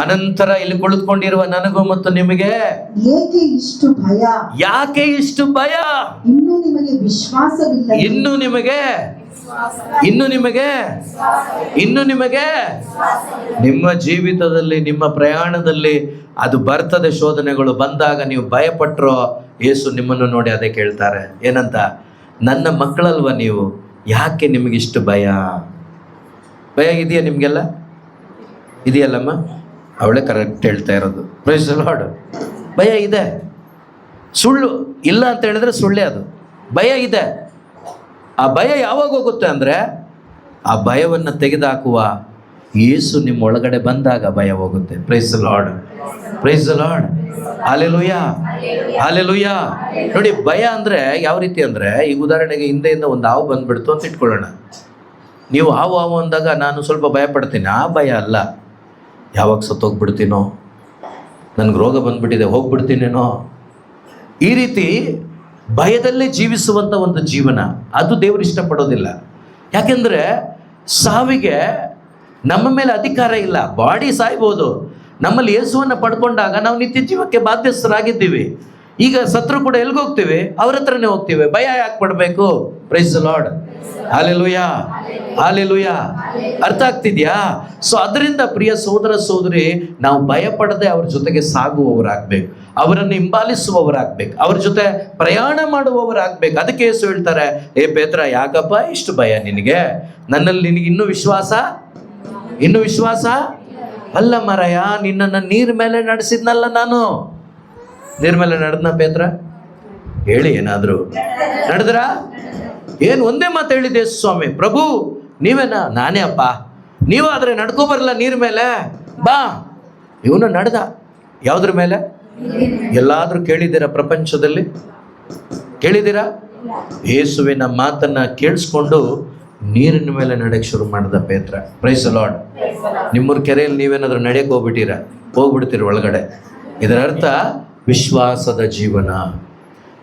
ಅನಂತರ ಇಲ್ಲಿ ಕುಳಿತುಕೊಂಡಿರುವ ನನಗೂ ಮತ್ತು ನಿಮಗೆ ಯಾಕೆ ಇಷ್ಟು ಭಯ? ಇನ್ನು ನಿಮಗೆ ನಿಮ್ಮ ಜೀವಿತದಲ್ಲಿ, ನಿಮ್ಮ ಪ್ರಯಾಣದಲ್ಲಿ ಅದು ಬರ್ತದೆ. ಶೋಧನೆಗಳು ಬಂದಾಗ ನೀವು ಭಯಪಟ್ಟರೋ, ಯೇಸು ನಿಮ್ಮನ್ನು ನೋಡಿ ಅದೇ ಕೇಳ್ತಾರೆ. ಏನಂತ? ನನ್ನ ಮಕ್ಕಳಲ್ವ ನೀವು, ಯಾಕೆ ನಿಮಗಿಷ್ಟು ಭಯ ಇದೆಯಾ? ನಿಮಗೆಲ್ಲ ಇದೆಯಲ್ಲಮ್ಮ? ಅವಳೇ ಕರೆಕ್ಟ್ ಹೇಳ್ತಾ ಇರೋದು. Praise the lord. ಭಯ ಇದೆ, ಸುಳ್ಳು ಇಲ್ಲ ಅಂತ ಹೇಳಿದ್ರೆ ಸುಳ್ಳೇ. ಅದು ಭಯ ಇದೆ. ಆ ಭಯ ಯಾವಾಗ ಹೋಗುತ್ತೆ ಅಂದರೆ, ಆ ಭಯವನ್ನು ತೆಗೆದುಹಾಕುವ ಯೇಸು ನಿಮ್ಮ ಒಳಗಡೆ ಬಂದಾಗ ಭಯ ಹೋಗುತ್ತೆ. Praise the lord, praise the lord. Hallelujah, hallelujah. ನೋಡಿ, ಭಯ ಅಂದರೆ ಯಾವ ರೀತಿ ಅಂದರೆ, ಈಗ ಉದಾಹರಣೆಗೆ ಹಿಂದೆಯಿಂದ ಒಂದು ಹಾವು ಬಂದುಬಿಡ್ತು ಅಂತ ಇಟ್ಕೊಳ್ಳೋಣ. ನೀವು ಹಾವು ಅಂದಾಗ ನಾನು ಸ್ವಲ್ಪ ಭಯ ಪಡ್ತೀನಿ. ಆ ಭಯ ಅಲ್ಲ, ಯಾವಾಗ ಸತ್ತೋಗ್ಬಿಡ್ತೀನೋ, ನನಗೆ ರೋಗ ಬಂದುಬಿಟ್ಟಿದೆ, ಹೋಗ್ಬಿಡ್ತೀನೇನೋ, ಈ ರೀತಿ ಭಯದಲ್ಲೇ ಜೀವಿಸುವಂಥ ಒಂದು ಜೀವನ, ಅದು ದೇವರು ಇಷ್ಟಪಡೋದಿಲ್ಲ. ಯಾಕೆಂದರೆ ಸಾವಿಗೆ ನಮ್ಮ ಮೇಲೆ ಅಧಿಕಾರ ಇಲ್ಲ. ಬಾಡಿ ಸಾಯ್ಬೋದು. ನಮ್ಮಲ್ಲಿ ಯೇಸುವನ್ನು ಪಡ್ಕೊಂಡಾಗ ನಾವು ನಿತ್ಯ ಜೀವಕ್ಕೆ ಬಾಧ್ಯಸ್ಥರಾಗಿದ್ದೀವಿ. ಈಗ ಸತ್ರು ಕೂಡ ಎಲ್ಗೋಗ್ತೀವಿ? ಅವ್ರ ಹತ್ರನೇ ಹೋಗ್ತೀವಿ. ಭಯ ಯಾಕೆ ಪಡಬೇಕು? Praise the lord. Hallelujah, hallelujah. ಅರ್ಥ ಆಗ್ತಿದ್ಯಾ? ಸೊ ಅದರಿಂದ ಪ್ರಿಯ ಸಹೋದರ ಸಹೋದರಿ, ನಾವು ಭಯ ಪಡದೆ ಅವ್ರ ಜೊತೆಗೆ ಸಾಗುವವರಾಗಬೇಕು, ಅವರನ್ನು ಹಿಂಬಾಲಿಸುವವರಾಗಬೇಕು, ಅವ್ರ ಜೊತೆ ಪ್ರಯಾಣ ಮಾಡುವವರಾಗಬೇಕು. ಅದಕ್ಕೆ ಯೇಸು ಹೇಳ್ತಾರೆ, ಏ ಪೇತ್ರ, ಯಾಕಪ್ಪ ಇಷ್ಟು ಭಯ ನಿನಗೆ? ನನ್ನಲ್ಲಿ ನಿನಗೆ ಇನ್ನೂ ವಿಶ್ವಾಸ ಅಲ್ಲ ಮರಯ, ನಿನ್ನನ್ನು ನೀರ್ ಮೇಲೆ ನಡೆಸಿದ್ನಲ್ಲ ನಾನು. ನೀರ್ ಮೇಲೆ ನಡೆದ್ನ ಪೇತ್ರ? ಹೇಳಿ ಏನಾದ್ರು. ನಡೆದ್ರ? ಏನು ಒಂದೇ ಮಾತು ಹೇಳಿದೆ ಸ್ವಾಮಿ, ಪ್ರಭು ನೀವೇನಾ? ನಾನೇ ಅಪ್ಪ. ನೀವಾದ್ರೆ ನಡ್ಕೊ ಬರಲ್ಲ ನೀರ್ ಮೇಲೆ, ಬಾ. ಇವನು ನಡೆದ. ಯಾವ್ದ್ರ ಮೇಲೆ? ಎಲ್ಲಾದ್ರೂ ಕೇಳಿದ್ದೀರಾ ಪ್ರಪಂಚದಲ್ಲಿ? ಕೇಳಿದ್ದೀರಾ? ಯೇಸುವಿನ ಮಾತನ್ನ ಕೇಳಿಸ್ಕೊಂಡು ನೀರಿನ ಮೇಲೆ ನಡೆಯಕ್ಕೆ ಶುರು ಮಾಡಿದ ಪೇತ್ರ. Praise the Lord. ನಿಮ್ಮೂರ ಕೆರೆಯಲ್ಲಿ ನೀವೇನಾದ್ರೂ ನಡೆಯಕ್ಕೆ ಹೋಗ್ಬಿಡ್ತೀರ ಒಳಗಡೆ. ಇದರ ಅರ್ಥ ವಿಶ್ವಾಸದ ಜೀವನ,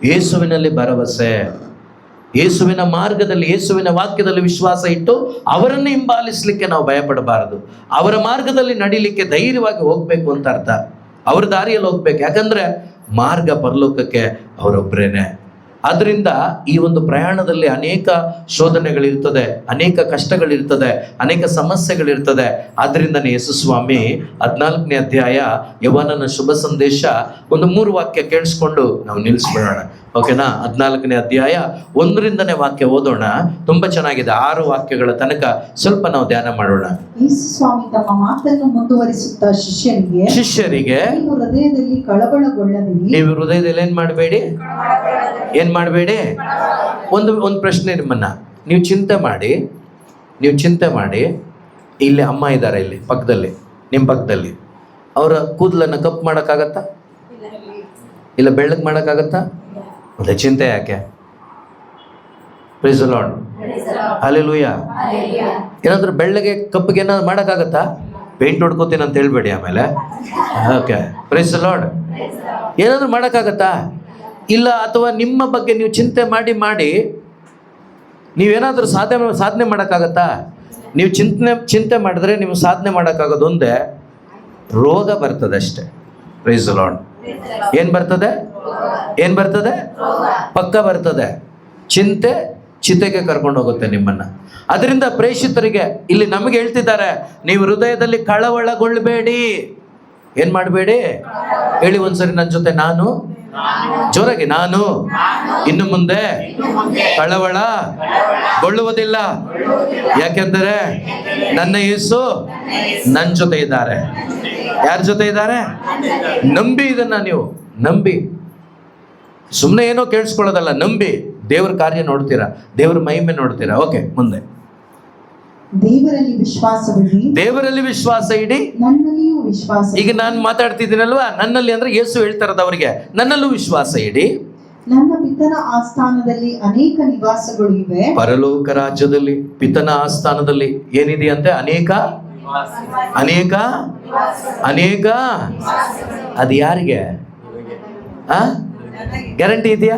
ಯೇಸುವಿನಲ್ಲಿ ಭರವಸೆ, ಯೇಸುವಿನ ಮಾರ್ಗದಲ್ಲಿ, ಯೇಸುವಿನ ವಾಕ್ಯದಲ್ಲಿ ವಿಶ್ವಾಸ ಇಟ್ಟು ಅವರನ್ನು ಹಿಂಬಾಲಿಸಲಿಕ್ಕೆ ನಾವು ಭಯಪಡಬಾರದು. ಅವರ ಮಾರ್ಗದಲ್ಲಿ ನಡಿಲಿಕ್ಕೆ ಧೈರ್ಯವಾಗಿ ಹೋಗ್ಬೇಕು ಅಂತ ಅರ್ಥ. ಅವ್ರ ದಾರಿಯಲ್ಲಿ ಹೋಗ್ಬೇಕು. ಯಾಕಂದ್ರೆ ಮಾರ್ಗ ಪರಲೋಕಕ್ಕೆ ಅವರೊಬ್ಬರೇನೆ. ಆದ್ರಿಂದ ಈ ಒಂದು ಪ್ರಯಾಣದಲ್ಲಿ ಅನೇಕ ಶೋಧನೆಗಳಿರ್ತದೆ, ಅನೇಕ ಕಷ್ಟಗಳಿರ್ತದೆ, ಅನೇಕ ಸಮಸ್ಯೆಗಳಿರ್ತದೆ. ಆದ್ರಿಂದನೇ ಯೇಸು ಸ್ವಾಮಿ 14ನೇ ಅಧ್ಯಾಯ ಯವನನ ಶುಭ ಸಂದೇಶ ಒಂದು 3 ವಾಕ್ಯ ಕೇಳಿಸ್ಕೊಂಡು ನಾವು ನಿಲ್ಲಿಸ್ಬಿಡೋಣ. ಓಕೆನಾ? 14ನೇ ಅಧ್ಯಾಯ 1ರಿಂದನೇ ವಾಕ್ಯ ಓದೋಣ. ತುಂಬಾ ಚೆನ್ನಾಗಿದೆ. 6 ವಾಕ್ಯಗಳ ತನಕ ಸ್ವಲ್ಪ ನಾವು ಧ್ಯಾನ ಮಾಡೋಣ. ಯೇಸು ಸ್ವಾಮಿ ತಮ್ಮ ಮಾತನ್ನು ಮುಂದುವರಿಸುತ್ತಾ ಶಿಷ್ಯರಿಗೆ ನೀವು ಹೃದಯದಲ್ಲಿ ಕಳವಳಗೊಳ್ಳದಿರಿ. ನೀವು ಹೃದಯದಲ್ಲಿ ಏನ್ ಮಾಡಬೇಡಿ. ಒಂದು ಪ್ರಶ್ನೆ ನಿಮ್ಮನ್ನ. ನೀವು ಚಿಂತೆ ಮಾಡಿ ಇಲ್ಲಿ ಅಮ್ಮ ಇದ್ದಾರೆ, ಇಲ್ಲಿ ಪಕ್ಕದಲ್ಲಿ, ನಿಮ್ಮ ಪಕ್ಕದಲ್ಲಿ. ಅವರ ಕೂದಲನ್ನು ಕಪ್ಪು ಮಾಡೋಕ್ಕಾಗತ್ತಾ? ಇಲ್ಲ ಬೆಳ್ಳಗೆ ಮಾಡೋಕ್ಕಾಗತ್ತಾ? ಮತ್ತೆ ಚಿಂತೆ ಯಾಕೆ? Praise the lord. ಹಲ್ಲೆಲೂಯಾ. ಏನಾದ್ರೂ ಬೆಳ್ಳಗೆ ಕಪ್ಪಿಗೆ ಏನಾದ್ರು ಮಾಡೋಕ್ಕಾಗತ್ತಾ? ಪೇಂಟ್ ಹೊಡ್ಕೋತೀನಿ ಅಂತ ಹೇಳ್ಬೇಡಿ ಆಮೇಲೆ. Okay, praise the lord. ಏನಾದರೂ ಮಾಡೋಕ್ಕಾಗತ್ತಾ? ಇಲ್ಲ. ಅಥವಾ ನಿಮ್ಮ ಬಗ್ಗೆ ನೀವು ಚಿಂತೆ ಮಾಡಿ ನೀವೇನಾದರೂ ಸಾಧನೆ ಮಾಡೋಕ್ಕಾಗತ್ತಾ? ನೀವು ಚಿಂತೆ ಮಾಡಿದ್ರೆ ನೀವು ಸಾಧನೆ ಮಾಡೋಕ್ಕಾಗೋದು ಒಂದೇ, ರೋಗ ಬರ್ತದೆ ಅಷ್ಟೇ. Praise the lord. ಏನು ಬರ್ತದೆ? ಪಕ್ಕ ಬರ್ತದೆ. ಚಿತೆಗೆ ಕರ್ಕೊಂಡು ಹೋಗುತ್ತೆ ನಿಮ್ಮನ್ನ. ಅದರಿಂದ ಪ್ರೇಷಿತರಿಗೆ ಇಲ್ಲಿ ನಮಗೆ ಹೇಳ್ತಿದ್ದಾರೆ, ನೀವು ಹೃದಯದಲ್ಲಿ ಕಳವಳಗೊಳ್ಳಬೇಡಿ. ಏನ್ ಮಾಡಬೇಡಿ ಹೇಳಿ ಒಂದ್ಸರಿ ನನ್ನ ಜೊತೆ. ಜೋರಾಗಿ ನಾನು ಇನ್ನು ಮುಂದೆ ಕಳವಳಗೊಳ್ಳುವುದಿಲ್ಲ. ಯಾಕೆಂದರೆ ನನ್ನ ಯೇಸು ನನ್ನ ಜೊತೆ ಇದ್ದಾರೆ. ಯಾರ ಜೊತೆ ಇದ್ದಾರೆ? ನಂಬಿ. ಇದನ್ನ ನೀವು ನಂಬಿ, ಸುಮ್ಮನೆ ಏನೋ ಕೇಳಿಸ್ಕೊಳ್ಳೋದಲ್ಲ, ನಂಬಿ ದೇವ್ರ ಕಾರ್ಯ ನೋಡ್ತೀರಾ, ದೇವ್ರ ಮಹಿಮೆ ನೋಡ್ತೀರಾ. ಓಕೆ, ಮುಂದೆ. ದೇವರಲ್ಲಿ ವಿಶ್ವಾಸ ಇಡಿ, ನನ್ನಲ್ಲಿಯೂ ವಿಶ್ವಾಸ. ಈಗ ನಾನು ಮಾತಾಡ್ತಿದ್ದೀನಲ್ವಾ, ನನ್ನಲ್ಲಿ ಅಂದ್ರೆ ಯೇಸು ಹೇಳ್ತಾರದ ಅವರಿಗೆ, ನನ್ನಲ್ಲೂ ವಿಶ್ವಾಸ ಇಡಿ. ನನ್ನ ಪಿತನ ಆಸ್ಥಾನದಲ್ಲಿ ಅನೇಕ ನಿವಾಸಗಳು ಇವೆ. ಪರಲೋಕ ರಾಜ್ಯದಲ್ಲಿ ಪಿತನ ಆಸ್ಥಾನದಲ್ಲಿ ಏನಿದೆಯಂತೆ? ಅನೇಕ. ಅದು ಯಾರಿಗೆ? ಗ್ಯಾರಂಟಿ ಇದೆಯಾ?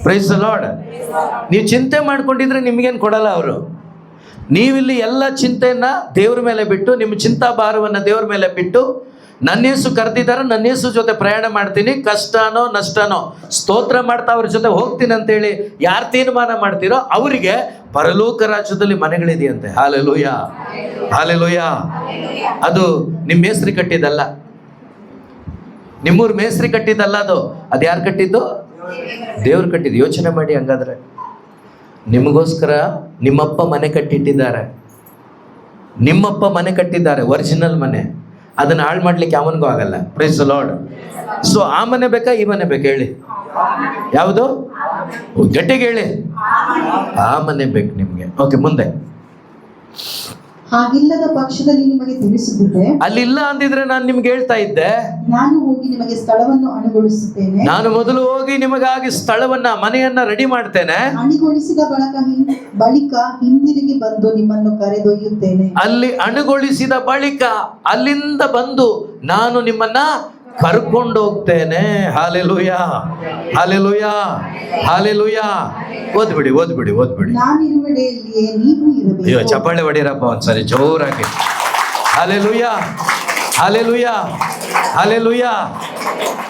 Praise the lord. ನೀವು ಚಿಂತೆ ಮಾಡ್ಕೊಂಡಿದ್ರೆ ನಿಮ್ಗೇನು ಕೊಡಲ್ಲ ಅವರು. ನೀವಿಲ್ಲಿ ಎಲ್ಲ ಚಿಂತೆಯನ್ನ ದೇವ್ರ ಮೇಲೆ ಬಿಟ್ಟು, ನಿಮ್ಮ ಚಿಂತಾಭಾರವನ್ನ ದೇವ್ರ ಮೇಲೆ ಬಿಟ್ಟು, ನನ್ನ ಯೇಸು ಕರೆದಿದ್ದಾರೆ, ನನ್ನ ಯೇಸು ಜೊತೆ ಪ್ರಯಾಣ ಮಾಡ್ತೀನಿ, ಕಷ್ಟನೋ ನಷ್ಟನೋ ಸ್ತೋತ್ರ ಮಾಡ್ತಾ ಅವ್ರ ಜೊತೆ ಹೋಗ್ತೀನಿ ಅಂತೇಳಿ ಯಾರು ತೀರ್ಮಾನ ಮಾಡ್ತೀರೋ ಅವರಿಗೆ ಪರಲೋಕ ರಾಜ್ಯದಲ್ಲಿ ಮನೆಗಳಿದೆಯಂತೆ. Hallelujah, hallelujah. ಅದು ನಿಮ್ಮ ಮೇಸ್ತ್ರಿ ಕಟ್ಟಿದ್ದಲ್ಲ, ನಿಮ್ಮೂರು ಮೇಸ್ತ್ರಿ ಕಟ್ಟಿದ್ದಲ್ಲ, ಅದು ಯಾರು ಕಟ್ಟಿದ್ದು? ದೇವ್ರು ಕಟ್ಟಿದ್ದು. ಯೋಚನೆ ಮಾಡಿ. ಹಂಗಾದ್ರೆ ನಿಮಗೋಸ್ಕರ ನಿಮ್ಮಪ್ಪ ಮನೆ ಕಟ್ಟಿದ್ದಾರೆ, ಒರಿಜಿನಲ್ ಮನೆ. ಅದನ್ನ ಹಾಳು ಮಾಡ್ಲಿಕ್ಕೆ ಯಾವನಿಗೂ ಆಗಲ್ಲ. Praise the lord. ಸೊ ಆ ಮನೆ ಬೇಕಾ, ಈ ಮನೆ ಬೇಕಾ ಹೇಳಿ? ಯಾವುದು? ಗಟ್ಟಿಗೆ ಹೇಳಿ. ಆ ಮನೆ ಬೇಕು ನಿಮ್ಗೆ. ಓಕೆ, ಮುಂದೆ. ಹಾಗಿಲ್ಲದ ಪಕ್ಷದಲ್ಲಿ ನಿಮಗೆ ತಿಳಿಸುತ್ತಿದ್ದೆ. ಅಲ್ಲಿಲ್ಲ ಅಂದಿದ್ರೆ ನಾನು ನಿಮ್ಗೆ ಹೇಳ್ತಾ ಇದ್ದೆ, ನಾನು ಹೋಗಿ ನಿಮಗೆ ಸ್ಥಳವನ್ನು ಅನುಗೊಳಿಸುತ್ತೇನೆ. ನಾನು ಮೊದಲು ಹೋಗಿ ನಿಮಗಾಗಿ ಸ್ಥಳವನ್ನ, ಮನೆಯನ್ನ ರೆಡಿ ಮಾಡ್ತೇನೆ. ಅಣಿಗೊಳಿಸಿದ ಬಳಿಕ ಹಿಂದಿರುಗಿ ಬಂದು ನಿಮ್ಮನ್ನು ಕರೆದೊಯ್ಯುತ್ತೇನೆ. ಅಲ್ಲಿ ಅಣುಗೊಳಿಸಿದ ಬಳಿಕ ಅಲ್ಲಿಂದ ಬಂದು ನಾನು ನಿಮ್ಮನ್ನ ಕರ್ಕೊಂಡು ಹೋಗ್ತೇನೆ. Hallelujah, hallelujah, hallelujah. ಓದ್ಬಿಡಿ. ನಾನಿರುವೆಡೆಯಲ್ಲಿಯೇ ನೀವು ಇರಬೇಕು. ಅಯ್ಯೋ, ಚಪ್ಪಾಳೆ ಹೊಡೀರಪ್ಪ ಒಂದ್ಸರಿ ಜೋರಾಗಿ. Hallelujah, hallelujah, hallelujah.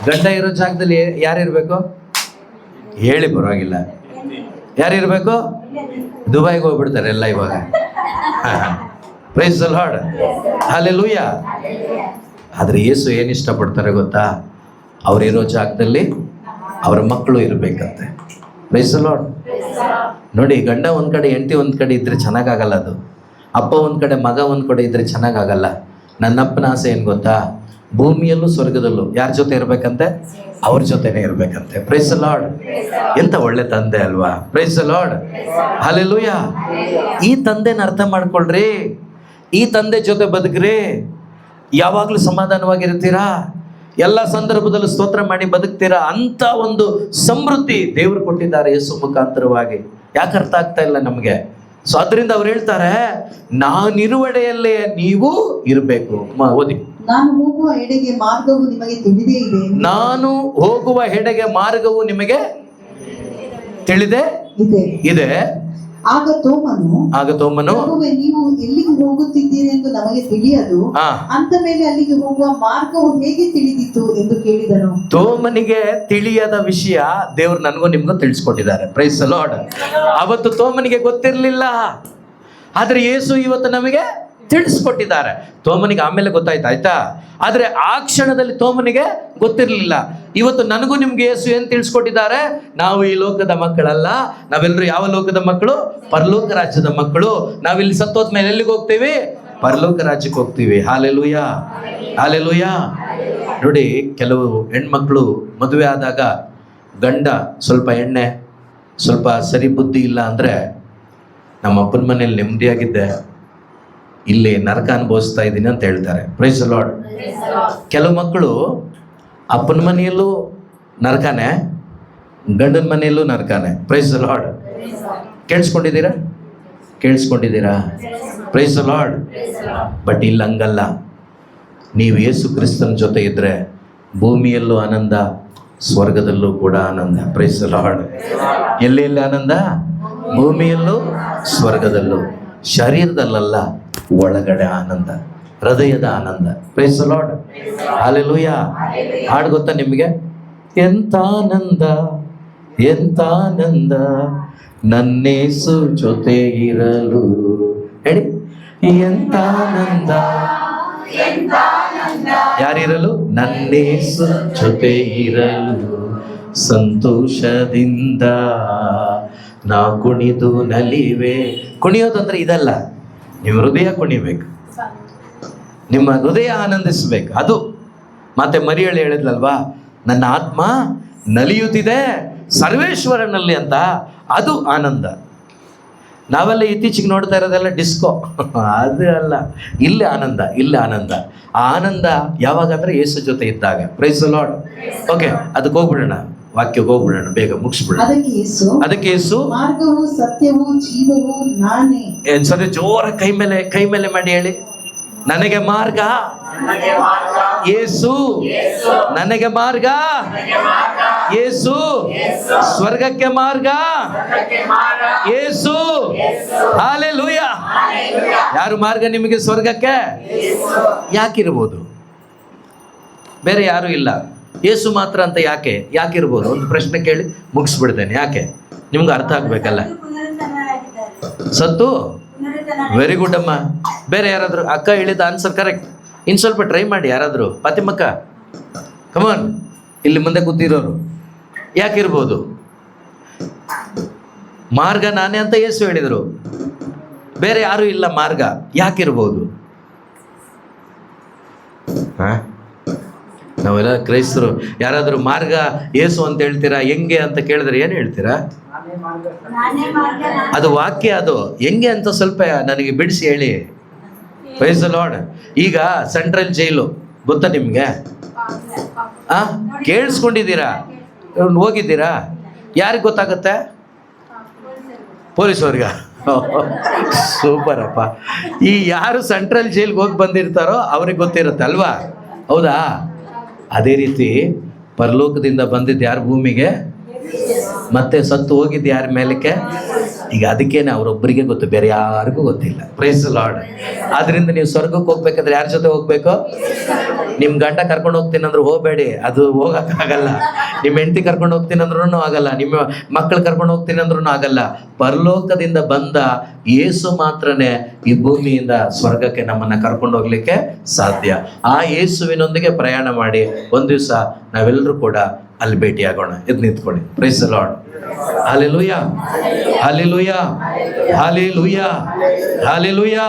ಗಂಡ ಇರೋ ಜಾಗದಲ್ಲಿ ಯಾರಿರ್ಬೇಕು ಹೇಳಿ? ಪರವಾಗಿಲ್ಲ. ಯಾರಿರ್ಬೇಕು? ದುಬೈಗೆ ಹೋಗ್ಬಿಡ್ತಾರೆ ಎಲ್ಲ ಇವಾಗ. Praise the lord. ಹಾಲೆಲೂಯಾ. ಆದರೆ ಯೇಸು ಏನು ಇಷ್ಟಪಡ್ತಾರೆ ಗೊತ್ತಾ? ಅವರಿರೋ ಜಾಗದಲ್ಲಿ ಅವರ ಮಕ್ಕಳು ಇರಬೇಕಂತೆ. Price the lord. ನೋಡಿ, ಗಂಡ ಒಂದ್ ಕಡೆ, ಹೆಂಡತಿ ಒಂದ್ ಕಡೆ ಇದ್ರೆ ಚೆನ್ನಾಗಾಗಲ್ಲ. ಅದು ಅಪ್ಪ ಒಂದ್ ಕಡೆ, ಮಗ ಒಂದ್ ಕಡೆ ಇದ್ರೆ ಚೆನ್ನಾಗಾಗಲ್ಲ. ನನ್ನಪ್ಪನ ಆಸೆ ಏನು ಗೊತ್ತಾ? ಭೂಮಿಯಲ್ಲೂ ಸ್ವರ್ಗದಲ್ಲೂ ಯಾರ ಜೊತೆ ಇರ್ಬೇಕಂತೆ? ಅವ್ರ ಜೊತೆನೆ ಇರ್ಬೇಕಂತೆ. Price the lord. ಎಂತ ಒಳ್ಳೆ ತಂದೆ ಅಲ್ವಾ? Price the Lord. ಹಲ್ಲೆಲೂಯ. ಈ ತಂದೆನ ಅರ್ಥ ಮಾಡ್ಕೊಳ್ರಿ, ಈ ತಂದೆ ಜೊತೆ ಬದುಕ್ರಿ, ಯಾವಾಗ್ಲೂ ಸಮಾಧಾನವಾಗಿರ್ತೀರಾ, ಎಲ್ಲ ಸಂದರ್ಭದಲ್ಲೂ ಸ್ತೋತ್ರ ಮಾಡಿ ಬದುಕ್ತೀರಾ. ಅಂತ ಒಂದು ಸಮೃದ್ಧಿ ದೇವರು ಕೊಟ್ಟಿದ್ದಾರೆ ಯೇಸು ಮುಖಾಂತರವಾಗಿ. ಯಾಕೆ ಅರ್ಥ ಆಗ್ತಾ ಇಲ್ಲ ನಮಗೆ? ಸೊ ಅದರಿಂದ ಅವ್ರು ಹೇಳ್ತಾರೆ, ನಾನಿರುವೆಡೆಯಲ್ಲೇ ನೀವು ಇರಬೇಕು. ಓದಿ. ನಾನು ಹೋಗುವ ಎಡೆಗೆ ಮಾರ್ಗವು ನಿಮಗೆ ತಿಳಿದೇ ಇದೆ. ನಾನು ಹೋಗುವ ಎಡೆಗೆ ಮಾರ್ಗವು ನಿಮಗೆ ತಿಳಿದೇ ಇದೆ. ಆಗ ತೋಮನು ಪ್ರಭುವೇ, ನೀವು ಎಲ್ಲಿಗೆ ಹೋಗುತ್ತಿದ್ದೀರಿ ಎಂದು ನಮಗೆ ತಿಳಿಯದು, ಅಂತ ಮೇಲೆ ಅಲ್ಲಿಗೆ ಹೋಗುವ ಮಾರ್ಗವು ಹೇಗೆ ತಿಳಿದಿತ್ತು ಎಂದು ಕೇಳಿದನು. ತೋಮನಿಗೆ ತಿಳಿಯದ ವಿಷಯ ದೇವ್ರು ನನಗೂ ನಿಮ್ಗೂ ತಿಳಿಸ್ಕೊಟ್ಟಿದ್ದಾರೆ. Price the lord. ಅವತ್ತು ತೋಮನಿಗೆ ಗೊತ್ತಿರಲಿಲ್ಲ, ಆದ್ರೆ ಯೇಸು ಇವತ್ತು ನಮಗೆ ತಿಳಿಸ್ಕೊಟ್ಟಿದ್ದಾರೆ. ತೋಮನಿಗೆ ಆಮೇಲೆ ಗೊತ್ತಾಯ್ತು, ಆಯ್ತಾ? ಆದ್ರೆ ಆ ಕ್ಷಣದಲ್ಲಿ ತೋಮನಿಗೆ ಗೊತ್ತಿರಲಿಲ್ಲ. ಇವತ್ತು ನನಗೂ ನಿಮ್ಗೆ ಯೇಸು ಏನ್ ತಿಳಿಸ್ಕೊಟ್ಟಿದ್ದಾರೆ? ನಾವು ಈ ಲೋಕದ ಮಕ್ಕಳಲ್ಲ, ನಾವೆಲ್ಲರೂ ಯಾವ ಲೋಕದ ಮಕ್ಕಳು? ಪರಲೋಕ ರಾಜ್ಯದ ಮಕ್ಕಳು. ನಾವಿಲ್ಲಿ ಸತ್ತೋದ ಮೇಲೆ ಎಲ್ಲಿಗೆ ಹೋಗ್ತೀವಿ? ಪರಲೋಕ ರಾಜ್ಯಕ್ಕೆ ಹೋಗ್ತೀವಿ. Hallelujah, hallelujah. ನೋಡಿ, ಕೆಲವು ಹೆಣ್ಮಕ್ಳು ಮದುವೆ ಆದಾಗ ಗಂಡ ಸ್ವಲ್ಪ ಎಣ್ಣೆ, ಸ್ವಲ್ಪ ಸರಿ ಬುದ್ಧಿ ಇಲ್ಲ ಅಂದ್ರೆ, ನಮ್ಮ ಅಪ್ಪನ ಮನೇಲಿ ನೆಮ್ಮದಿಯಾಗಿದ್ದೆ, ಇಲ್ಲಿ ನರಕ ಅನುಭವಿಸ್ತಾ ಇದ್ದೀನಿ ಅಂತ ಹೇಳ್ತಾರೆ. Praise the Lord. ಕೆಲವು ಮಕ್ಕಳು ಅಪ್ಪನ ಮನೆಯಲ್ಲೂ ನರಕನೇ, ಗಂಡನ ಮನೆಯಲ್ಲೂ ನರಕನೇ. Praise the Lord. ಕೇಳಿಸ್ಕೊಂಡಿದ್ದೀರಾ? Praise the Lord. ಬಟ್ ಇಲ್ಲಿ ಹಂಗಲ್ಲ. ನೀವು ಯೇಸು ಕ್ರಿಸ್ತನ ಜೊತೆ ಇದ್ರೆ ಭೂಮಿಯಲ್ಲೂ ಆನಂದ, ಸ್ವರ್ಗದಲ್ಲೂ ಕೂಡ ಆನಂದ. Praise the lord. ಎಲ್ಲೆಲ್ಲಿ ಆನಂದ? ಭೂಮಿಯಲ್ಲೂ ಸ್ವರ್ಗದಲ್ಲೂ. ಶರೀರದಲ್ಲ, ಒಳಗಡೆ ಆನಂದ, ಹೃದಯದ ಆನಂದ. Praise the Lord. ಹಲ್ಲೆಲೂಯ. ಹಾಡು ಗೊತ್ತಾ ನಿಮಗೆ? ಎಂತ ಆನಂದ, ಎಂತ ಆನಂದ, ನನ್ನೇಸು ಜೊತೆ ಇರಲು. ಹೇಳಿ, ಎಂತ ಆನಂದ. ಯಾರಿರಲು? ನನ್ನೇಸು ಜೊತೆ ಇರಲು, ಸಂತೋಷದಿಂದ ನಾ ಕುಣಿದು ನಲಿವೆ. ಕುಣಿಯೋದಂದ್ರೆ ಇದಲ್ಲ, ನಿಮ್ಮ ಹೃದಯ ಕುಣಿಬೇಕು, ನಿಮ್ಮ ಹೃದಯ ಆನಂದಿಸ್ಬೇಕು. ಅದು ಮತ್ತೆ ಮರಿಯಳು ಹೇಳಿದ್ಲಲ್ವಾ, ನನ್ನ ಆತ್ಮ ನಲಿಯುತ್ತಿದೆ ಸರ್ವೇಶ್ವರನಲ್ಲಿ ಅಂತ. ಅದು ಆನಂದ. ನಾವೆಲ್ಲ ಇತ್ತೀಚೆಗೆ ನೋಡ್ತಾ ಇರೋದೆಲ್ಲ ಡಿಸ್ಕೋ, ಅದು ಅಲ್ಲ. ಇಲ್ಲಿ ಆನಂದ, ಇಲ್ಲಿ ಆನಂದ. ಆ ಆನಂದ ಯಾವಾಗ ಅಂದ್ರೆ ಯೇಸು ಜೊತೆ ಇದ್ದಾಗ. Price the lord. ಓಕೆ, ಅದಕ್ಕೆ ಹೋಗ್ಬಿಡೋಣ, ವಾಕ್ಯಕ್ಕೆ ಹೋಗ್ಬಿಡೋಣ, ಬೇಗ ಮುಗಿಸ್ಬಿಡೋಣ. ಅದಕ್ಕೆ ಯೇಸು ಮಾರ್ಗವು ಸತ್ಯವೂ ಜೀವವೂ ನಾನೇ. ಸರಿ, ಜೋರ ಕೈ ಮೇಲೆ ಮಾಡಿ ಹೇಳಿ, ನನಗೆ ಮಾರ್ಗ ಯೇಸು, ನನಗೆ ಮಾರ್ಗ ಯೇಸು, ಸ್ವರ್ಗಕ್ಕೆ ಮಾರ್ಗ ಯೇಸು. ಹಲ್ಲೆಲೂಯ. ಯಾರು ಮಾರ್ಗ ನಿಮಗೆ ಸ್ವರ್ಗಕ್ಕೆ? ಯಾಕಿರ್ಬೋದು? ಬೇರೆ ಯಾರು ಇಲ್ಲ, ಯೇಸು ಮಾತ್ರ ಅಂತ ಯಾಕಿರ್ಬೋದು? ಒಂದು ಪ್ರಶ್ನೆ ಕೇಳಿ ಮುಗಿಸ್ಬಿಡ್ತೇನೆ. ಯಾಕೆ? ನಿಮ್ಗೆ ಅರ್ಥ ಆಗ್ಬೇಕಲ್ಲ. ಸತ್ತು? ವೆರಿ ಗುಡ್ ಅಮ್ಮ. ಬೇರೆ ಯಾರಾದ್ರು? ಅಕ್ಕ ಹೇಳಿದ ಆನ್ಸರ್ ಕರೆಕ್ಟ್. ಇನ್ನು ಸ್ವಲ್ಪ ಟ್ರೈ ಮಾಡಿ ಯಾರಾದ್ರು. ಫಾತಿಮಕ್ಕ, ಕಮಾನ್, ಇಲ್ಲಿ ಮುಂದೆ ಕೂತಿರೋರು. ಯಾಕಿರ್ಬೋದು? ಮಾರ್ಗ ನಾನೇ ಅಂತ ಯೇಸು ಹೇಳಿದರು. ಬೇರೆ ಯಾರು ಇಲ್ಲ ಮಾರ್ಗ. ಯಾಕಿರ್ಬೋದು? ನಾವೆಲ್ಲ ಕ್ರೈಸ್ತರು. ಯಾರಾದರೂ ಮಾರ್ಗ ಯೇಸು ಅಂತ ಹೇಳ್ತೀರಾ? ಹೆಂಗೆ ಅಂತ ಕೇಳಿದ್ರೆ ಏನು ಹೇಳ್ತೀರಾ? ಅದು ವಾಕ್ಯ. ಅದು ಹೆಂಗೆ ಅಂತ ಸ್ವಲ್ಪ ನನಗೆ ಬಿಡಿಸಿ ಹೇಳಿ. Price the lord. ಈಗ ಸೆಂಟ್ರಲ್ ಜೈಲು ಗೊತ್ತಾ ನಿಮ್ಗೆ? ಕೇಳಿಸ್ಕೊಂಡಿದ್ದೀರಾ? ಹೋಗಿದ್ದೀರಾ? ಯಾರಿಗೆ ಗೊತ್ತಾಗುತ್ತೆ? ಪೊಲೀಸವ್ರಿಗ? ಸೂಪರ್ ಅಪ್ಪ. ಈ ಯಾರು ಸೆಂಟ್ರಲ್ ಜೈಲ್ಗೆ ಹೋಗಿ ಬಂದಿರ್ತಾರೋ ಅವ್ರಿಗೆ ಗೊತ್ತಿರುತ್ತೆ ಅಲ್ವಾ? ಹೌದಾ? ಅದೇ ರೀತಿ ಪರಲೋಕದಿಂದ ಬಂದಿದ್ದು ಯಾರು ಭೂಮಿಗೆ, ಮತ್ತೆ ಸತ್ತು ಹೋಗಿದ್ದು ಯಾರ ಮೇಲಕ್ಕೆ? ಈಗ ಅದಕ್ಕೇನೆ ಅವರೊಬ್ಬರಿಗೆ ಗೊತ್ತು, ಬೇರೆ ಯಾರಿಗೂ ಗೊತ್ತಿಲ್ಲ. Price the lord. ಆದ್ರಿಂದ ನೀವು ಸ್ವರ್ಗಕ್ಕೆ ಹೋಗ್ಬೇಕಾದ್ರೆ ಯಾರ ಜೊತೆ ಹೋಗ್ಬೇಕು? ನಿಮ್ಮ ಗಂಡ ಕರ್ಕೊಂಡು ಹೋಗ್ತೀನಿ ಅಂದ್ರೆ ಹೋಗಬೇಡಿ, ಅದು ಹೋಗಕ್ಕಾಗಲ್ಲ. ನಿಮ್ಮ ಹೆಂಡತಿ ಕರ್ಕೊಂಡು ಹೋಗ್ತೀನಿ ಅಂದ್ರೂ ಆಗಲ್ಲ, ನಿಮ್ಮ ಮಕ್ಕಳು ಕರ್ಕೊಂಡು ಹೋಗ್ತೀನಿ ಅಂದ್ರೂ ಆಗಲ್ಲ. ಪರಲೋಕದಿಂದ ಬಂದ ಯೇಸು ಮಾತ್ರನೇ ಈ ಭೂಮಿಯಿಂದ ಸ್ವರ್ಗಕ್ಕೆ ನಮ್ಮನ್ನ ಕರ್ಕೊಂಡು ಹೋಗ್ಲಿಕ್ಕೆ ಸಾಧ್ಯ. ಆ ಯೇಸುವಿನೊಂದಿಗೆ ಪ್ರಯಾಣ ಮಾಡಿ ಒಂದು ದಿವಸ ನಾವೆಲ್ಲರೂ ಕೂಡ ಅಲ್ಲಿ ಭೇಟಿಯಾಗೋಣ. ಎದ್ದು ನಿಂತ್ಕೊಳ್ಳಿ. Praise the Lord. Hallelujah, hallelujah, hallelujah, hallelujah.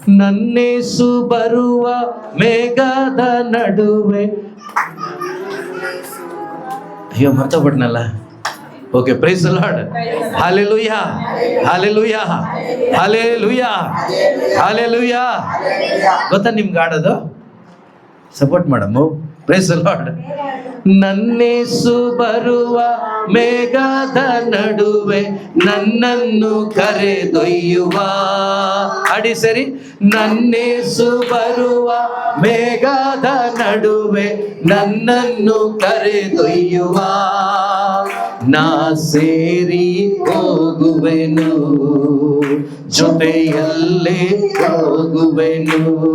ನನ್ನೇಸು ಬರುವ ಮೇಘದ ನಡುವೆ. ಅಯ್ಯೋ ಮರ್ತೋಗ್ಬಿಟ್ನಲ್ಲ. Okay, praise the lord. Hallelujah, hallelujah, hallelujah, hallelujah. ಗೊತ್ತಾ ನಿಮ್ಗೆ ಆಡೋದು? ಸಪೋರ್ಟ್ ಮಾಡಮ್ಮ. Price the lord. ನನ್ನೇಸು ಬರುವ ಮೇಘದ ನಡುವೆ ನನ್ನನ್ನು ಕರೆದೊಯ್ಯುವ. ಅಡಿ ಸರಿ. ನನ್ನೇಸು ಬರುವ ಮೇಘದ ನಡುವೆ ನನ್ನನ್ನು ಕರೆದೊಯ್ಯುವ. ನಾ ಸೇರಿ ಹೋಗುವೆನು, ಜೊತೆಯಲ್ಲೇ ಹೋಗುವೆನು.